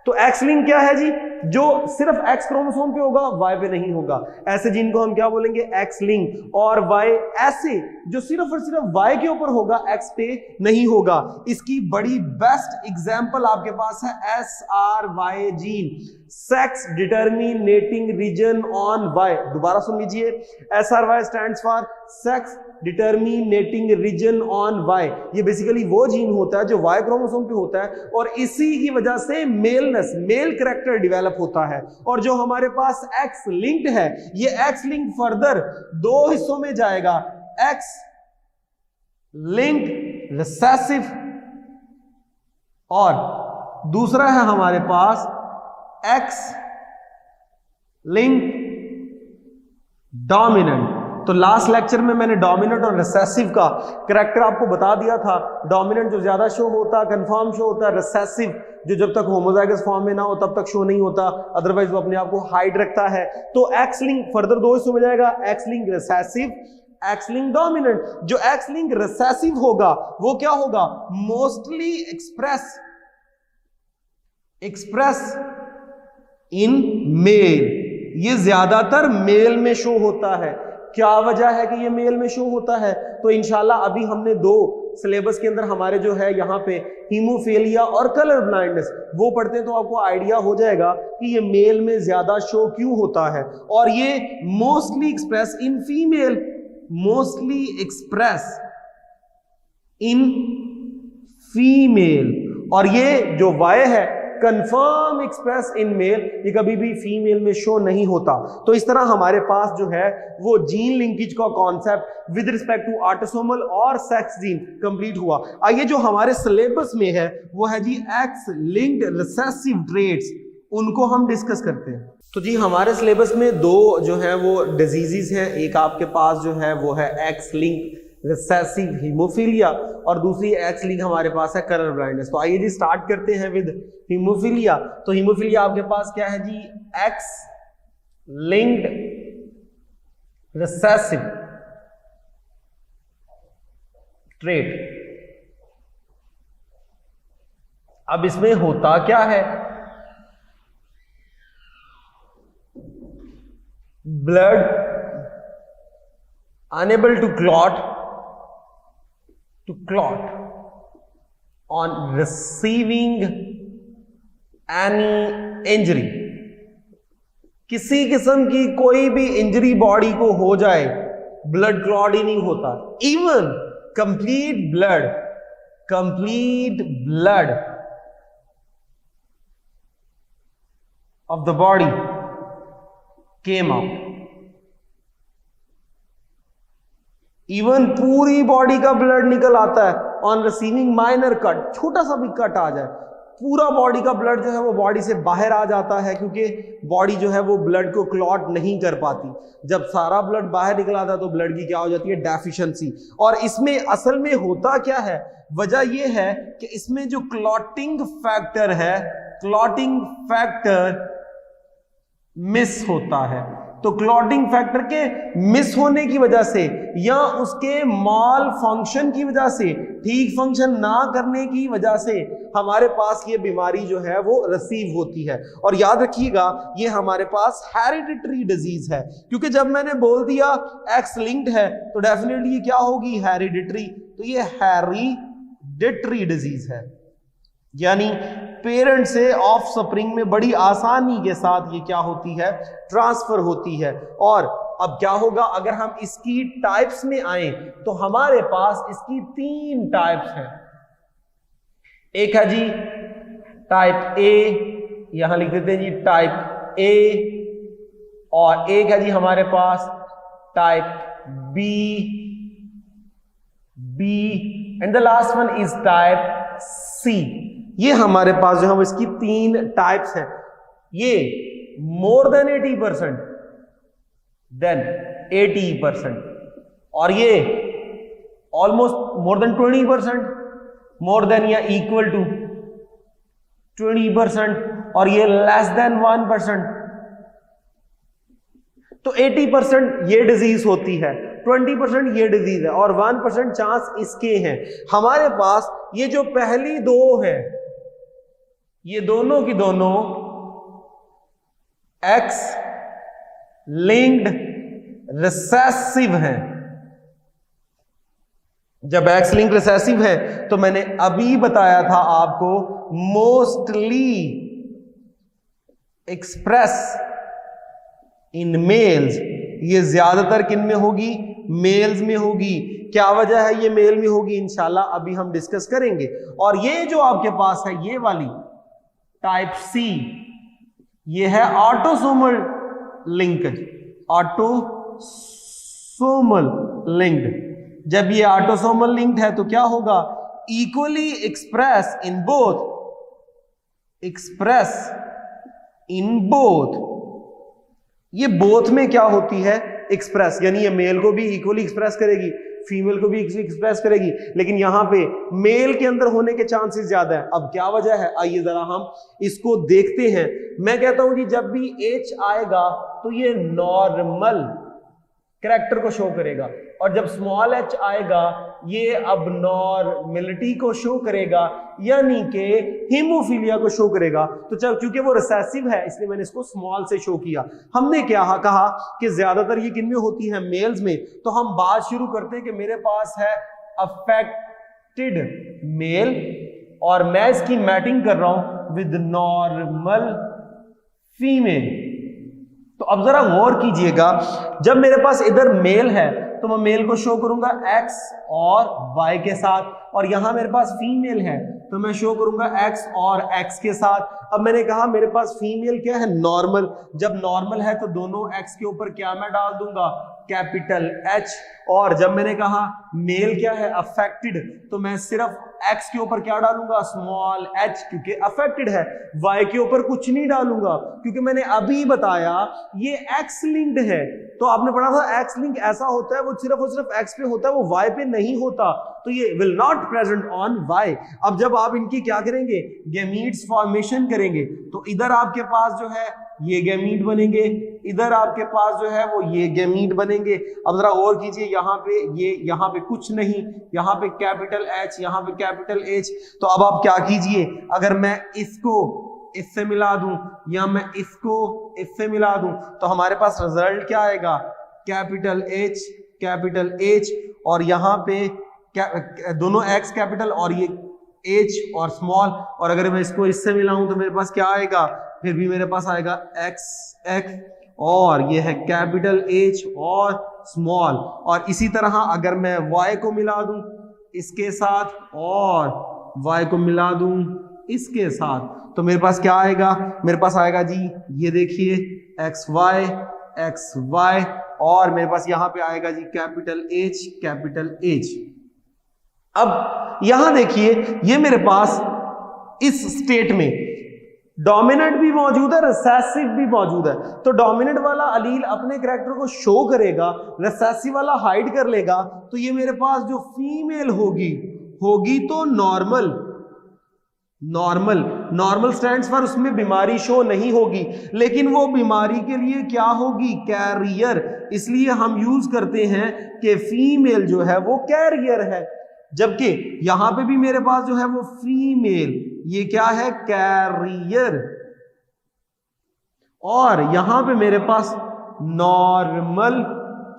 तो एक्स लिंक क्या है जी? जो सिर्फ एक्स क्रोमोसोम पे होगा, वाई पे नहीं होगा। ऐसे जीन को हम क्या बोलेंगे, एक्स लिंक। और वाई ऐसे जो सिर्फ और सिर्फ वाई के ऊपर होगा, एक्स पे नहीं होगा। इसकी बड़ी बेस्ट एग्जांपल आपके पास है SRY gene, sex determining region on Y. दोबारा सुन लीजिए, SRY stands for sex determining region on Y. ये बेसिकली वो जीन होता है जो वाई क्रोमोसोम पे होता है और इसी की वजह से मेलनेस, मेल कैरेक्टर डेवलप होता है। और जो हमारे पास एक्स लिंक्ड है, ये एक्स लिंक फर्दर दो हिस्सों में जाएगा, एक्स लिंक रिसेसिव और दूसरा है हमारे पास एक्स लिंक डोमिनेंट। तो लास्ट लेक्चर में मैंने डोमिनेंट और रिसेसिव का कैरेक्टर आपको बता दिया था। डोमिनेंट जो ज्यादा शो होता है, कंफर्म शो होता है, रिसेसिव जो जब तक होमोजाइगस फॉर्म में ना हो तब तक शो नहीं होता, अदरवाइज वो अपने आप को हाइड रखता है। तो एक्स लिंक फर्दर दो हिस्सों में जाएगा, x link recessive, x link dominant. जो एक्स लिंक रिसेसिव होगा वो क्या होगा, मोस्टली एक्सप्रेस इन मेल। ये ज्यादातर मेल में शो होता है। क्या वजह है कि ये मेल में शो होता है, तो इंशाल्लाह अभी हमने दो सिलेबस के अंदर हमारे जो है यहाँ पे हीमोफीलिया और कलर ब्लाइंडनेस वो पढ़ते हैं, तो आपको आइडिया हो जाएगा कि ये मेल में ज्यादा शो क्यों होता है। और ये mostly express in female, mostly express in female. और ये जो वाई है, कंफर्म एक्सप्रेस इन मेल, ये कभी भी फीमेल में शो नहीं होता। तो इस तरह हमारे पास जो है वो जीन लिंकेज का concept with respect to autosomal और सेक्स जीन कंप्लीट हुआ। आइए जो हमारे सिलेबस में है वो है जी एक्स लिंक्ड रिसेसिव ट्रेट्स, उनको हम डिस्कस करते हैं। तो जी हमारे सिलेबस में दो जो है वो डिजीजेस हैं, एक आपके पास जो है वो है एक्स लिंक रिसेसिव हीमोफीलिया और दूसरी एक्स लिंक हमारे पास है कलर ब्लाइंडनेस। तो आइए जी स्टार्ट करते हैं विद हीमोफीलिया। तो हीमोफीलिया आपके पास क्या है जी, एक्स लिंक्ड रिसेसिव ट्रेट। अब इसमें होता क्या है, blood unable to clot on receiving any injury। किसी किस्म की कोई भी इंजरी बॉडी को हो जाए, ब्लड क्लॉट ही नहीं होता। Even complete blood of the body came out. Even पूरी बॉडी का ब्लड निकल आता है ऑन रिसीविंग माइनर कट, छोटा सा भी कट आ जाए, पूरा बॉडी का ब्लड जो है वो बॉडी से बाहर आ जाता है, क्योंकि बॉडी जो है वो ब्लड को क्लॉट नहीं कर पाती। जब सारा ब्लड बाहर निकल आता है तो ब्लड की क्या हो जाती है, डेफिशिएंसी। और इसमें असल में होता क्या है, वजह यह है कि इसमें जो क्लॉटिंग फैक्टर है, क्लॉटिंग फैक्टर मिस होता है। तो क्लॉटिंग फैक्टर के मिस होने की वजह से या उसके माल फंक्शन की वजह से, ठीक फंक्शन ना करने की वजह से हमारे पास ये बीमारी जो है वो रिसीव होती है। और याद रखिएगा ये हमारे पास हेरिडिटरी डिजीज है, क्योंकि जब मैंने बोल दिया एक्स लिंक्ड है तो डेफिनेटली ये क्या होगी, हेरिडिटरी। तो ये हेरिडिटरी डिजीज है, यानी पेरेंट से ऑफ स्प्रिंग में बड़ी आसानी के साथ ये क्या होती है, ट्रांसफर होती है। और अब क्या होगा, अगर हम इसकी टाइप्स में आए तो हमारे पास इसकी 3 टाइप्स हैं। एक है जी टाइप ए, यहां लिख देते हैं जी टाइप ए, और एक है जी हमारे पास type B and the last one is type C. ये हमारे पास जो है इसकी 3 टाइप्स हैं। ये मोर देन 80%, देन 80%, और ये almost more than 20%, more than या इक्वल टू 20%, और ये लेस देन 1%। तो 80% ये डिजीज होती है, 20% ये डिजीज है, और 1% चांस इसके हैं। हमारे पास ये जो पहली 2 हैं, ये दोनों की दोनों एक्स लिंक्ड रिसेसिव है। जब एक्स लिंक रिसेसिव है तो मैंने अभी बताया था आपको मोस्टली एक्सप्रेस इन मेल्स, ये ज्यादातर किन में होगी? मेल्स में होगी। क्या वजह है ये मेल में होगी? इंशाल्लाह अभी हम डिस्कस करेंगे। और ये जो आपके पास है ये वाली टाइप सी, ये है ऑटोसोमल लिंकेज, ऑटोसोमल लिंक्ड। जब ये ऑटोसोमल लिंक्ड है तो क्या होगा? Equally express in both, express in both. ये बोथ में क्या होती है? एक्सप्रेस, यानी ये मेल को भी इक्वली एक्सप्रेस करेगी, फीमेल को भी एक्सप्रेस करेगी, लेकिन यहां पे मेल के अंदर होने के चांसेस ज्यादा है। अब क्या वजह है? आइए जरा हम इसको देखते हैं। मैं कहता हूं कि जब भी एच आएगा तो ये नॉर्मल कैरेक्टर को शो करेगा, और जब स्मॉल एच आएगा ये अबनॉर्मलिटी को शो करेगा, यानी कि हीमोफीलिया को शो करेगा। तो चूंकि वो रिसेसिव है इसलिए मैंने इसको स्मॉल से शो किया। हमने क्या कहा कि ज्यादातर ये किन में होती है? मेल्स में। तो हम बात शुरू करते हैं कि मेरे पास है अफेक्टेड मेल और मैं इसकी मैटिंग कर रहा हूं विद नॉर्मल फीमेल। तो अब जरा गौर कीजिएगा, जब मेरे पास इधर मेल है तो मैं मेल को शो करूंगा एक्स और वाई के साथ, और यहां मेरे पास फीमेल है तो मैं शो करूंगा एक्स और एक्स के साथ। अब मैंने कहा मेरे पास फीमेल क्या है? नॉर्मल। जब नॉर्मल है तो दोनों एक्स के ऊपर क्या मैं डाल दूंगा? Capital H. और जब मैंने कहा मेल क्या है? अफेक्टेड, तो मैं सिर्फ एक्स के ऊपर क्या डालूंगा? स्मॉल एच, क्योंकि अफेक्टेड है। वाई के ऊपर कुछ नहीं डालूंगा क्योंकि मैंने अभी बताया ये एक्स लिंक्ड है। तो आपने पढ़ा था एक्स लिंक ऐसा होता है, वो सिर्फ और सिर्फ एक्स पे होता है, वो वाई पे नहीं होता, तो ये will not present on Y. अब जब आप इनकी क्या करेंगे? गैमीट्स फॉर्मेशन करेंगे, तो इधर आपके पास जो है ये गैमीट बनेंगे, इधर आपके पास जो है वो ये गैमीट बनेंगे। अब जरा गौर कीजिए, यहाँ पे ये, यहाँ पे कुछ नहीं, यहाँ पे कैपिटल एच, यहाँ पे कैपिटल एच। तो अब आप क्या कीजिए, अगर मैं इसको इससे मिला दूं या मैं इसको इससे मिला दूं तो हमारे पास रिजल्ट क्या आएगा? कैपिटल एच, और यहाँ पे दोनों एक्स कैपिटल और ये एच और स्मॉल, और अगर मैं इसको इससे मिलाऊं तो मेरे पास क्या आएगा? फिर भी मेरे पास आएगा एक्स, और ये है कैपिटल एच और स्मॉल। और इसी तरह अगर मैं वाई को मिला दूं इसके साथ और वाई को मिला दूं इसके साथ, तो मेरे पास क्या आएगा? मेरे पास आएगा जी, ये देखिए एक्स वाई, और मेरे पास यहां पे आएगा जी कैपिटल एच। अब यहां देखिए, ये मेरे पास इस स्टेट में डोमिनेंट भी मौजूद है, रिसेसिव भी मौजूद है। तो डोमिनेंट वाला अलील अपने कैरेक्टर को शो करेगा, रिसेसिव वाला हाइड कर लेगा। तो ये मेरे पास जो फीमेल होगी तो नॉर्मल स्टैंड्स पर उसमें बीमारी शो नहीं होगी, लेकिन वो बीमारी के लिए क्या होगी? कैरियर। इसलिए हम यूज करते हैं कि फीमेल जो है वो कैरियर है, जबकि यहां पे भी मेरे पास जो है वो फीमेल, ये क्या है? कैरियर। और यहां पे मेरे पास नॉर्मल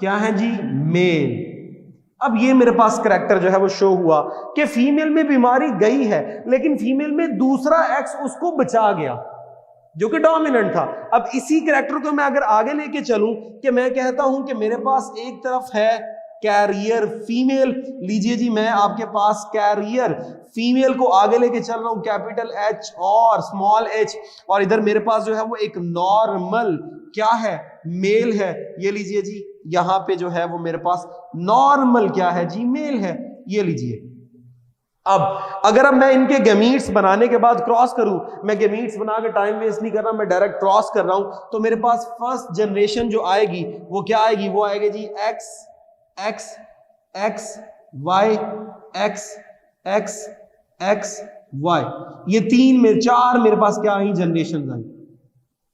क्या है जी? मेल। अब ये मेरे पास करैक्टर जो है वो शो हुआ कि फीमेल में बीमारी गई है, लेकिन फीमेल में दूसरा एक्स उसको बचा गया जो कि डोमिनेंट था। अब इसी करैक्टर को मैं अगर आगे लेके चलूं कि मैं कहता हूं कि मेरे पास एक तरफ है कैरियर फीमेल, लीजिए जी मैं आपके पास कैरियर फीमेल को आगे लेके चल रहा हूं, कैपिटल एच और स्मॉल एच, और इधर मेरे पास जो है वो एक नॉर्मल क्या है? मेल है। ये लीजिए जी, यहां पे जो है वो मेरे पास नॉर्मल क्या है जी? मेल है। ये लीजिए। अब मैं इनके गैमीट्स बनाने के बाद क्रॉस करूं, मैं गैमीट्स बना के टाइम वेस्ट नहीं कर रहा, मैं डायरेक्ट क्रॉस कर रहा हूं, तो मेरे पास फर्स्ट जनरेशन जो आएगी वो क्या आएगी? वो आएगी जी एक्स वाई, एक्स वाई। ये चार मेरे पास क्या आई? जनरेशन आई।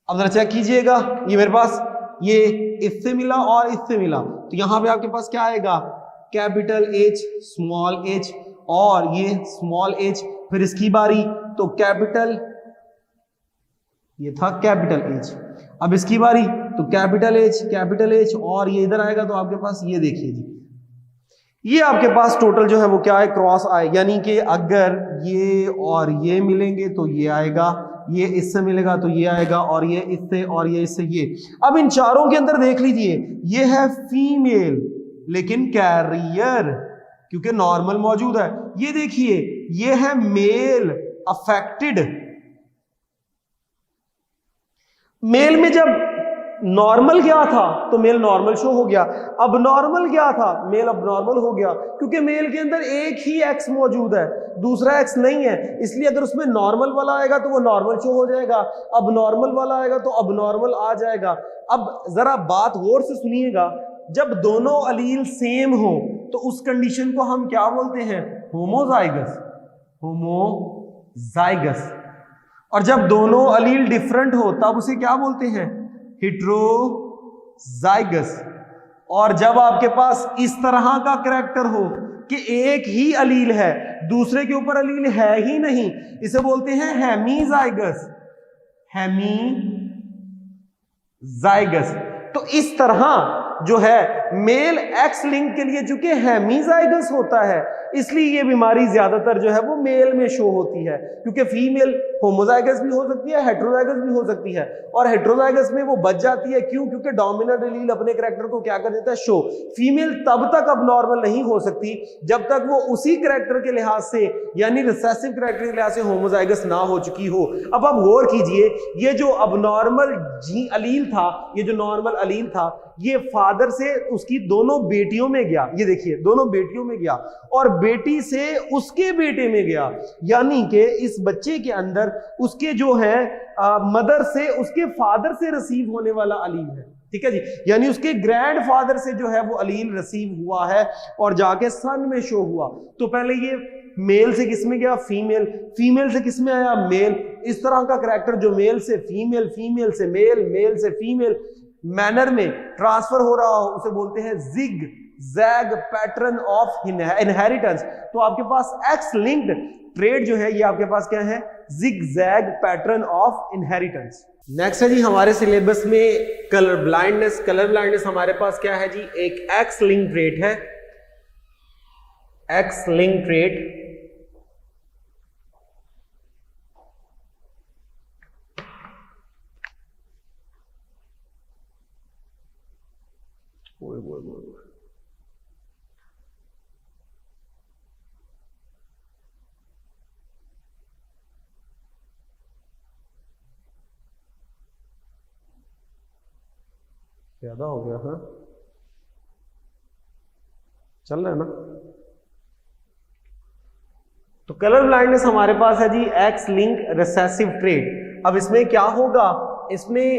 अब जरा चेक कीजिएगा, ये मेरे पास ये इससे मिला और इससे मिला, तो यहां पे आपके पास क्या आएगा? कैपिटल एच, स्मॉल एच, और ये स्मॉल एच। फिर इसकी बारी, तो कैपिटल, ये था कैपिटल एच। अब इसकी बारी, तो कैपिटल एच और ये इधर आएगा, तो आपके पास ये देखिए जी, ये आपके पास टोटल जो है वो क्या है, क्रॉस आए, यानी कि अगर ये और ये मिलेंगे तो ये आएगा, ये इससे मिलेगा तो ये आएगा, और ये इससे और ये इससे ये। अब इन चारों के अंदर देख लीजिए, ये है फीमेल लेकिन कैरियर, क्योंकि नॉर्मल मौजूद है। ये देखिए, ये है मेल अफेक्टेड। मेल में जब नॉर्मल गया था तो मेल नॉर्मल शो हो गया, अब नॉर्मल गया था मेल अब नॉर्मल हो गया, क्योंकि मेल के अंदर एक ही एक्स मौजूद है, दूसरा एक्स नहीं है, इसलिए अगर उसमें नॉर्मल वाला आएगा तो वो नॉर्मल शो हो जाएगा, अब नॉर्मल वाला आएगा तो अब नॉर्मल आ जाएगा। अब जरा बात गौर से सुनिएगा, जब दोनों अलील सेम हो तो उस कंडीशन को हम क्या बोलते हैं, होमोजाइगस, होमोजाइगस। और जब दोनों अलील डिफरेंट हो तब उसे क्या बोलते हैं, हेट्रोजाइगस। और जब आपके पास इस तरह का करैक्टर हो कि एक ही अलील है, दूसरे के ऊपर अलील है ही नहीं, इसे बोलते हैं हेमीजाइगस, हेमीजाइगस। तो इस तरह जो है मेल एक्स लिंक के लिए चूंकि हेमीजाइगस होता है, इसलिए ये बीमारी ज्यादातर जो है वो मेल में शो होती है, क्योंकि फीमेल होमोजाइगस भी हो सकती है, हेट्रोजाइगस भी हो सकती है, और हेट्रोजाइगस में वो बच जाती है। क्यों? क्योंकि डोमिनेंट एलील अपने करैक्टर को क्या कर देता है, शो। फीमेल तब तक अब नॉर्मल नहीं हो सकती जब तक वो उसी करैक्टर के लिहाज से, यानी रिसेसिव करैक्टर के लिहाज से होमोजाइगस ना हो चुकी हो। अब आप गौर कीजिए, ये जो अब नॉर्मल जी अलील था, ये जो नॉर्मल अलील था, ये फादर से उसकी दोनों बेटियों में गया, ये देखिए दोनों बेटियों में गया, और बेटी से उसके बेटे में गया, यानी कि इस बच्चे के अंदर उसके जो है मदर से उसके फादर से रिसीव होने वाला अलील है, ठीक है जी, यानी उसके ग्रैंडफादर से जो है वो अलील रिसीव हुआ है और जाके सन में शो हुआ। तो पहले ये मेल से किस में गया, फीमेल, फीमेल से किस में आया, मेल। इस तरह का करैक्टर जो मेल से फीमेल, फीमेल से मेल, मेल से फीमेल मैनर में ट्रांसफर हो रहा हो, उसे बोलते हैं zig zag pattern of inheritance. तो आपके पास एक्स लिंक्ड ट्रेड जो है, ये आपके पास क्या है, zig zag pattern of inheritance. Next है जी हमारे सिलेबस में कलर ब्लाइंडनेस। कलर ब्लाइंडनेस हमारे पास क्या है जी, एक एक्स लिंक ट्रेट है, एक्स लिंक ट्रेट। ज्यादा हो गया, हाँ चल रहा है ना। तो कलर ब्लाइंडनेस हमारे पास है जी एक्स लिंक रिसेसिव ट्रेट। अब इसमें क्या होगा, इसमें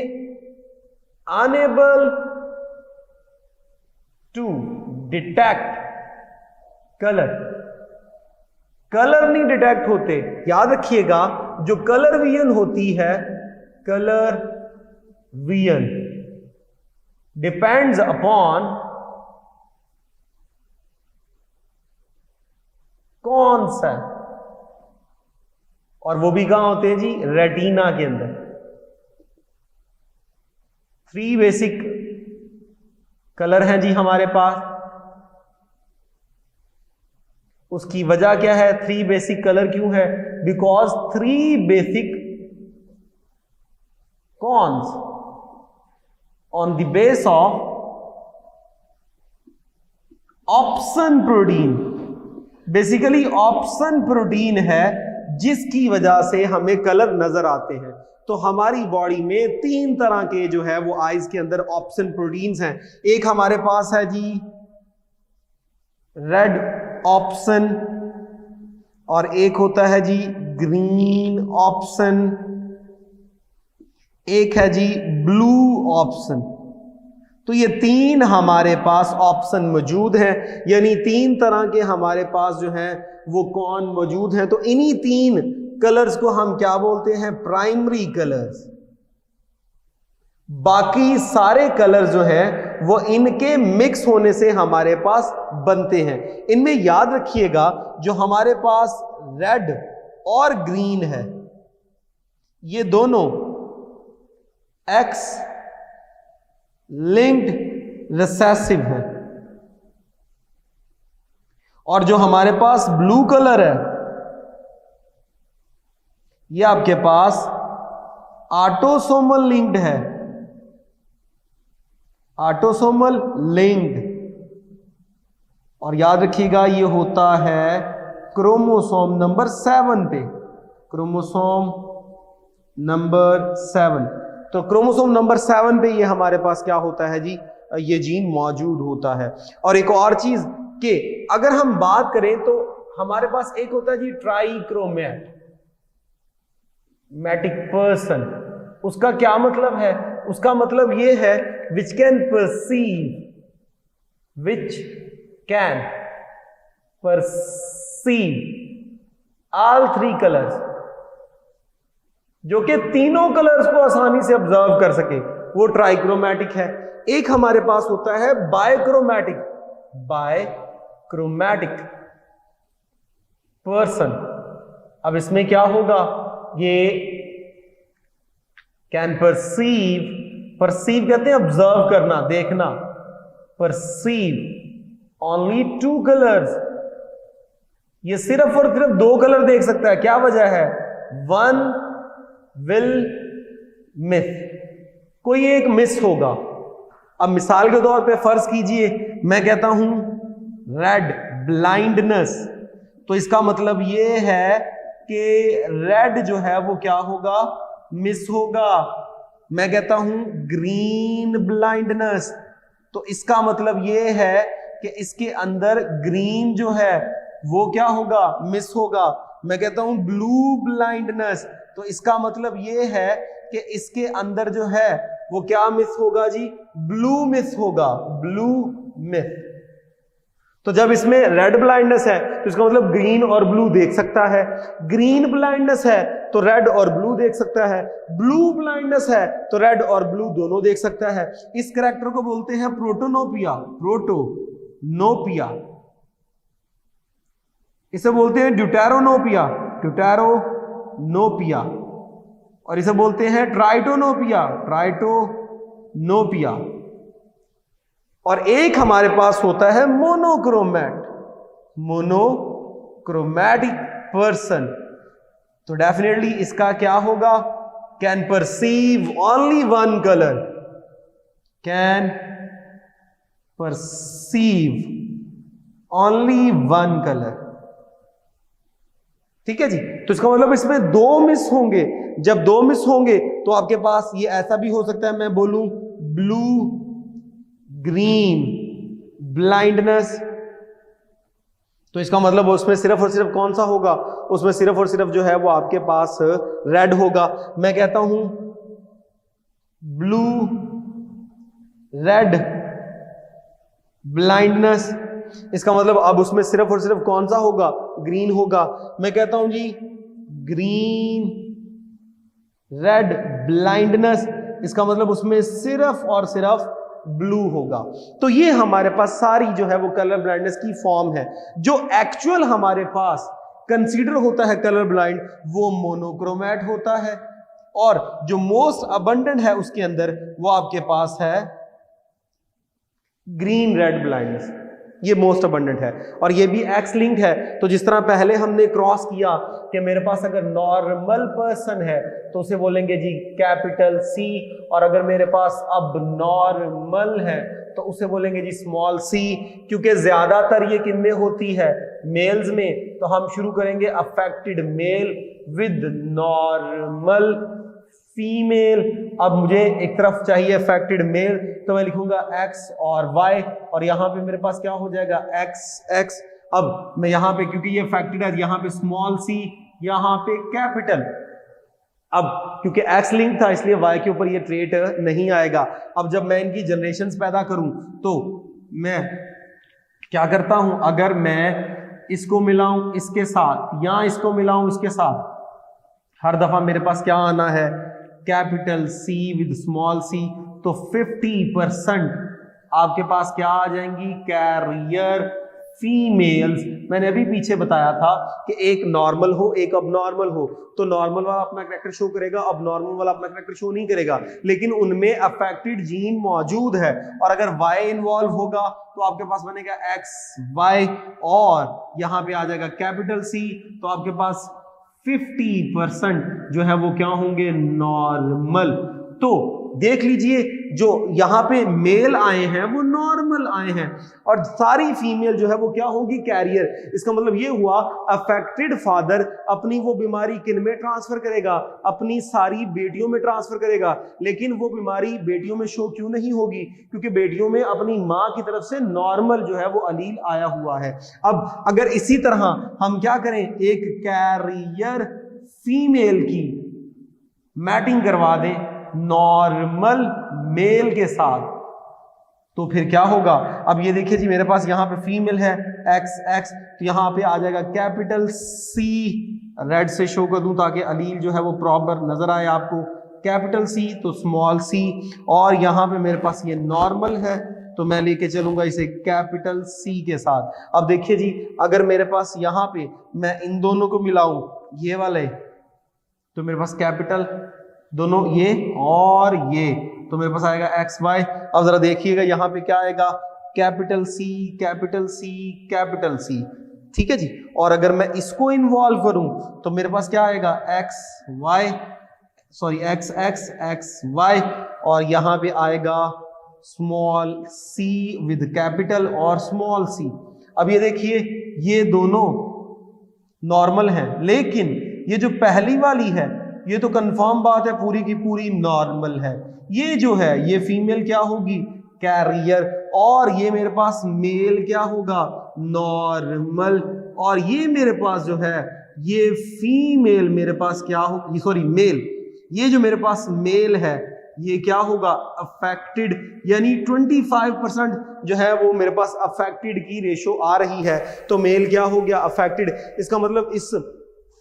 unable to detect colour, colour नहीं डिटेक्ट होते। याद रखिएगा, जो कलर विजन होती है, कलर विजन डिपेंड्स अपॉन कौन सा, और वो भी कहां होते हैं जी, रेटिना के अंदर। 3 बेसिक कलर हैं जी हमारे पास। उसकी वजह क्या है, 3 बेसिक कलर क्यों है, because 3 basic cons on the base of option protein. Basically option protein है जिसकी वजह से हमें कलर नजर आते हैं। तो हमारी बॉडी में 3 तरह के जो है वो आईज के अंदर ऑप्सन प्रोटीन्स हैं। एक हमारे पास है जी रेड ऑप्सन, और एक होता है जी ग्रीन ऑप्शन, एक है जी ब्लू ऑप्शन। तो ये 3 हमारे पास ऑप्शन मौजूद हैं, यानी 3 तरह के हमारे पास जो है वो कौन मौजूद हैं। तो इन्हीं 3 कलर्स को हम क्या बोलते हैं, प्राइमरी कलर्स। बाकी सारे कलर्स जो है वो इनके मिक्स होने से हमारे पास बनते हैं। इनमें याद रखिएगा, जो हमारे पास रेड और ग्रीन है, ये दोनों एक्स लिंक्ड रिसेसिव है। और जो हमारे पास ब्लू कलर है ये आपके पास ऑटोसोमल लिंक्ड है, ऑटोसोमल लिंक्ड। और याद रखिएगा ये होता है क्रोमोसोम नंबर 7 पे, क्रोमोसोम नंबर 7। तो क्रोमोसोम नंबर 7 पे ये हमारे पास क्या होता है जी, ये जीन मौजूद होता है। और एक और चीज कि अगर हम बात करें तो हमारे पास एक होता है जी ट्राइक्रोमैटिक पर्सन। उसका क्या मतलब है? उसका मतलब ये है which can perceive all 3 colours, जो कि तीनों कलर्स को आसानी से ऑब्जर्व कर सके, वो ट्राइक्रोमैटिक है। एक हमारे पास होता है बायक्रोमैटिक पर्सन। अब इसमें क्या होगा, ये कैन परसीव कहते हैं ऑब्जर्व करना, देखना। परसीव ओनली 2 कलर्स, ये सिर्फ और सिर्फ 2 कलर देख सकता है। क्या वजह है? 1 विल मिस, कोई एक मिस होगा। अब मिसाल के तौर पे फर्ज कीजिए मैं कहता हूं रेड ब्लाइंडनेस, तो इसका मतलब ये है कि रेड जो है वो क्या होगा, मिस होगा। मैं कहता हूं ग्रीन ब्लाइंडनेस, तो इसका मतलब ये है कि इसके अंदर ग्रीन जो है वो क्या होगा, मिस होगा। मैं कहता हूं ब्लू ब्लाइंडनेस, तो इसका मतलब ये है कि इसके अंदर जो है वो क्या मिस होगा जी, ब्लू मिस होगा, ब्लू मिस। तो जब इसमें रेड ब्लाइंडनेस है तो इसका मतलब ग्रीन और ब्लू देख सकता है, ग्रीन ब्लाइंडनेस है तो रेड और ब्लू देख सकता है, ब्लू ब्लाइंडनेस है तो रेड और ब्लू दोनों देख सकता है। इस कैरेक्टर को बोलते हैं प्रोटोनोपिया, प्रोटोनोपिया। इसे बोलते हैं ड्यूटेरोनोपिया, ड्यूटेरोनोपिया। और इसे बोलते हैं ट्राइटोनोपिया, ट्राइटोनोपिया। और एक हमारे पास होता है मोनोक्रोमैटिक पर्सन। तो डेफिनेटली इसका क्या होगा, can perceive only 1 colour, can perceive only 1 colour. ठीक है जी। तो इसका मतलब इसमें 2 मिस होंगे। जब 2 मिस होंगे तो आपके पास ये ऐसा भी हो सकता है, मैं बोलूं ब्लू ग्रीन ब्लाइंडनेस, तो इसका मतलब उसमें सिर्फ और सिर्फ कौन सा होगा, उसमें सिर्फ और सिर्फ जो है वो आपके पास रेड होगा। मैं कहता हूं ब्लू रेड ब्लाइंडनेस, इसका मतलब अब उसमें सिर्फ और सिर्फ कौन सा होगा, ग्रीन होगा। मैं कहता हूं जी ग्रीन रेड ब्लाइंडनेस, इसका मतलब उसमें सिर्फ और सिर्फ ब्लू होगा। तो ये हमारे पास सारी जो है वो कलर ब्लाइंडनेस की फॉर्म है। जो एक्चुअल हमारे पास कंसीडर होता है कलर ब्लाइंड वो मोनोक्रोमैट होता है, और जो मोस्ट अबंडेंट है उसके अंदर वो आपके पास है ग्रीन रेड ब्लाइंडनेस, ये मोस्ट अबंडेंट है। और ये भी एक्स लिंक है। तो जिस तरह पहले हमने क्रॉस किया कि मेरे पास अगर नॉर्मल पर्सन है तो उसे बोलेंगे जी कैपिटल सी, और अगर मेरे पास अब नॉर्मल है तो उसे बोलेंगे जी स्मॉल सी। क्योंकि ज्यादातर ये किन में होती है, मेल्स में, तो हम शुरू करेंगे affected mail with normal female. अब मुझे एक तरफ चाहिए अफेक्टेड मेल, तो मैं लिखूंगा एक्स और वाई, और यहां पे मेरे पास क्या हो जाएगा एक्स एक्स। अब मैं यहां पे क्योंकि ये अफेक्टेड है, यहां पे स्मॉल सी, यहां पे कैपिटल। अब क्योंकि एक्स लिंक था इसलिए वाई के ऊपर ये ट्रेट नहीं आएगा। अब जब मैं इनकी जनरेशंस पैदा करूं तो मैं क्या करता हूं, अगर मैं इसको मिलाऊं इसके साथ या इसको मिलाऊं इसके साथ, हर दफा मेरे पास क्या आना है, capital C with small C, तो 50% आपके पास क्या आ जाएंगी, कैरियर फीमेल्स। मैंने अभी पीछे बताया था कि एक नॉर्मल हो एक अबनॉर्मल हो, तो नॉर्मल वाला अपना कैरेक्टर शो करेगा, अबनॉर्मल वाला अपना कैरेक्टर शो नहीं करेगा, लेकिन उनमें अफेक्टेड जीन मौजूद है। और अगर Y इन्वॉल्व होगा तो आपके पास बनेगा XY, और यहां पे आ जाएगा कैपिटल C, तो आपके पास 50% जो है वो क्या होंगे, नॉर्मल। तो देख लीजिए जो यहां पे मेल आए हैं वो नॉर्मल आए हैं, और सारी फीमेल जो है वो क्या होगी, कैरियर। इसका मतलब ये हुआ अफेक्टेड फादर अपनी वो बीमारी किन में ट्रांसफर करेगा, अपनी सारी बेटियों में ट्रांसफर करेगा। लेकिन वो बीमारी बेटियों में शो क्यों नहीं होगी, क्योंकि बेटियों में अपनी मां की तरफ से नॉर्मल जो है वो अलील आया हुआ है। अब अगर इसी तरह हम क्या करें, एक कैरियर फीमेल की मैटिंग करवा दें नॉर्मल मेल के साथ, तो फिर क्या होगा। अब ये देखिए जी, मेरे पास यहां पे फीमेल है XX, तो यहां पे आ जाएगा कैपिटल C। रेड से शो कर दूं ताकि अलील जो है वो प्रॉपर नजर आए आपको। कैपिटल C तो स्मॉल c, और यहां पे मेरे पास ये नॉर्मल है, तो मैं लेके चलूंगा इसे कैपिटल C के साथ। अब देखिए जी, अगर मेरे पास यहां पे मैं इन दोनों को मिलाऊं, ये वाले, तो मेरे पास कैपिटल दोनों ये और ये, तो मेरे पास आएगा XY। अब जरा देखिएगा यहाँ पे क्या आएगा, capital C capital C capital C, ठीक है जी। और अगर मैं इसको इन्वॉल्व करूं तो मेरे पास क्या आएगा, XX, और यहाँ पे आएगा स्मॉल c विद कैपिटल और स्मॉल c। अब ये देखिए, ये दोनों नॉर्मल हैं, लेकिन ये जो पहली वाली है ये तो कंफर्म बात है, पूरी की पूरी नॉर्मल है। ये जो है ये फीमेल क्या होगी, कैरियर, और ये मेरे पास मेल क्या होगा, नॉर्मल। और ये मेरे पास जो है ये फीमेल मेरे पास क्या होगी, सॉरी मेल, ये जो मेरे पास मेल है ये क्या होगा, अफेक्टेड। यानी 25% जो है वो मेरे पास अफेक्टेड की रेशो आ रही है, तो मेल क्या हो गया, अफेक्टेड। इसका मतलब इस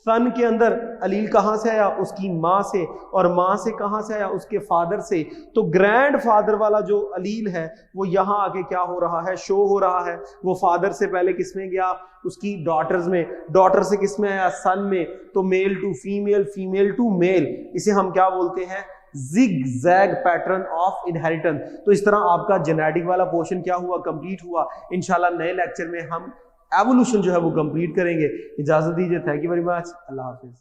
सन के अंदर अलील कहां से आया, उसकी मां से, और मां से कहां से आया, उसके फादर से। तो ग्रैंड फादर वाला जो अलील है वो यहां आके क्या हो रहा है, शो हो रहा है। वो फादर से पहले किसमें गया, उसकी डॉटर्स में, डॉटर से किसमें आया, सन में। तो male to female, female to male, इसे हम क्या बोलते हैं, जिग-जैग पैटर्न ऑफ इनहेरिटेंस। तो इस तरह आपका जेनेटिक वाला पोर्शन क्या हुआ, कंप्लीट हुआ। इंशाल्लाह नए लेक्चर में हम एवोल्यूशन जो है वो कंप्लीट करेंगे। इजाजत दीजिए, thank you very much, Allah Hafiz.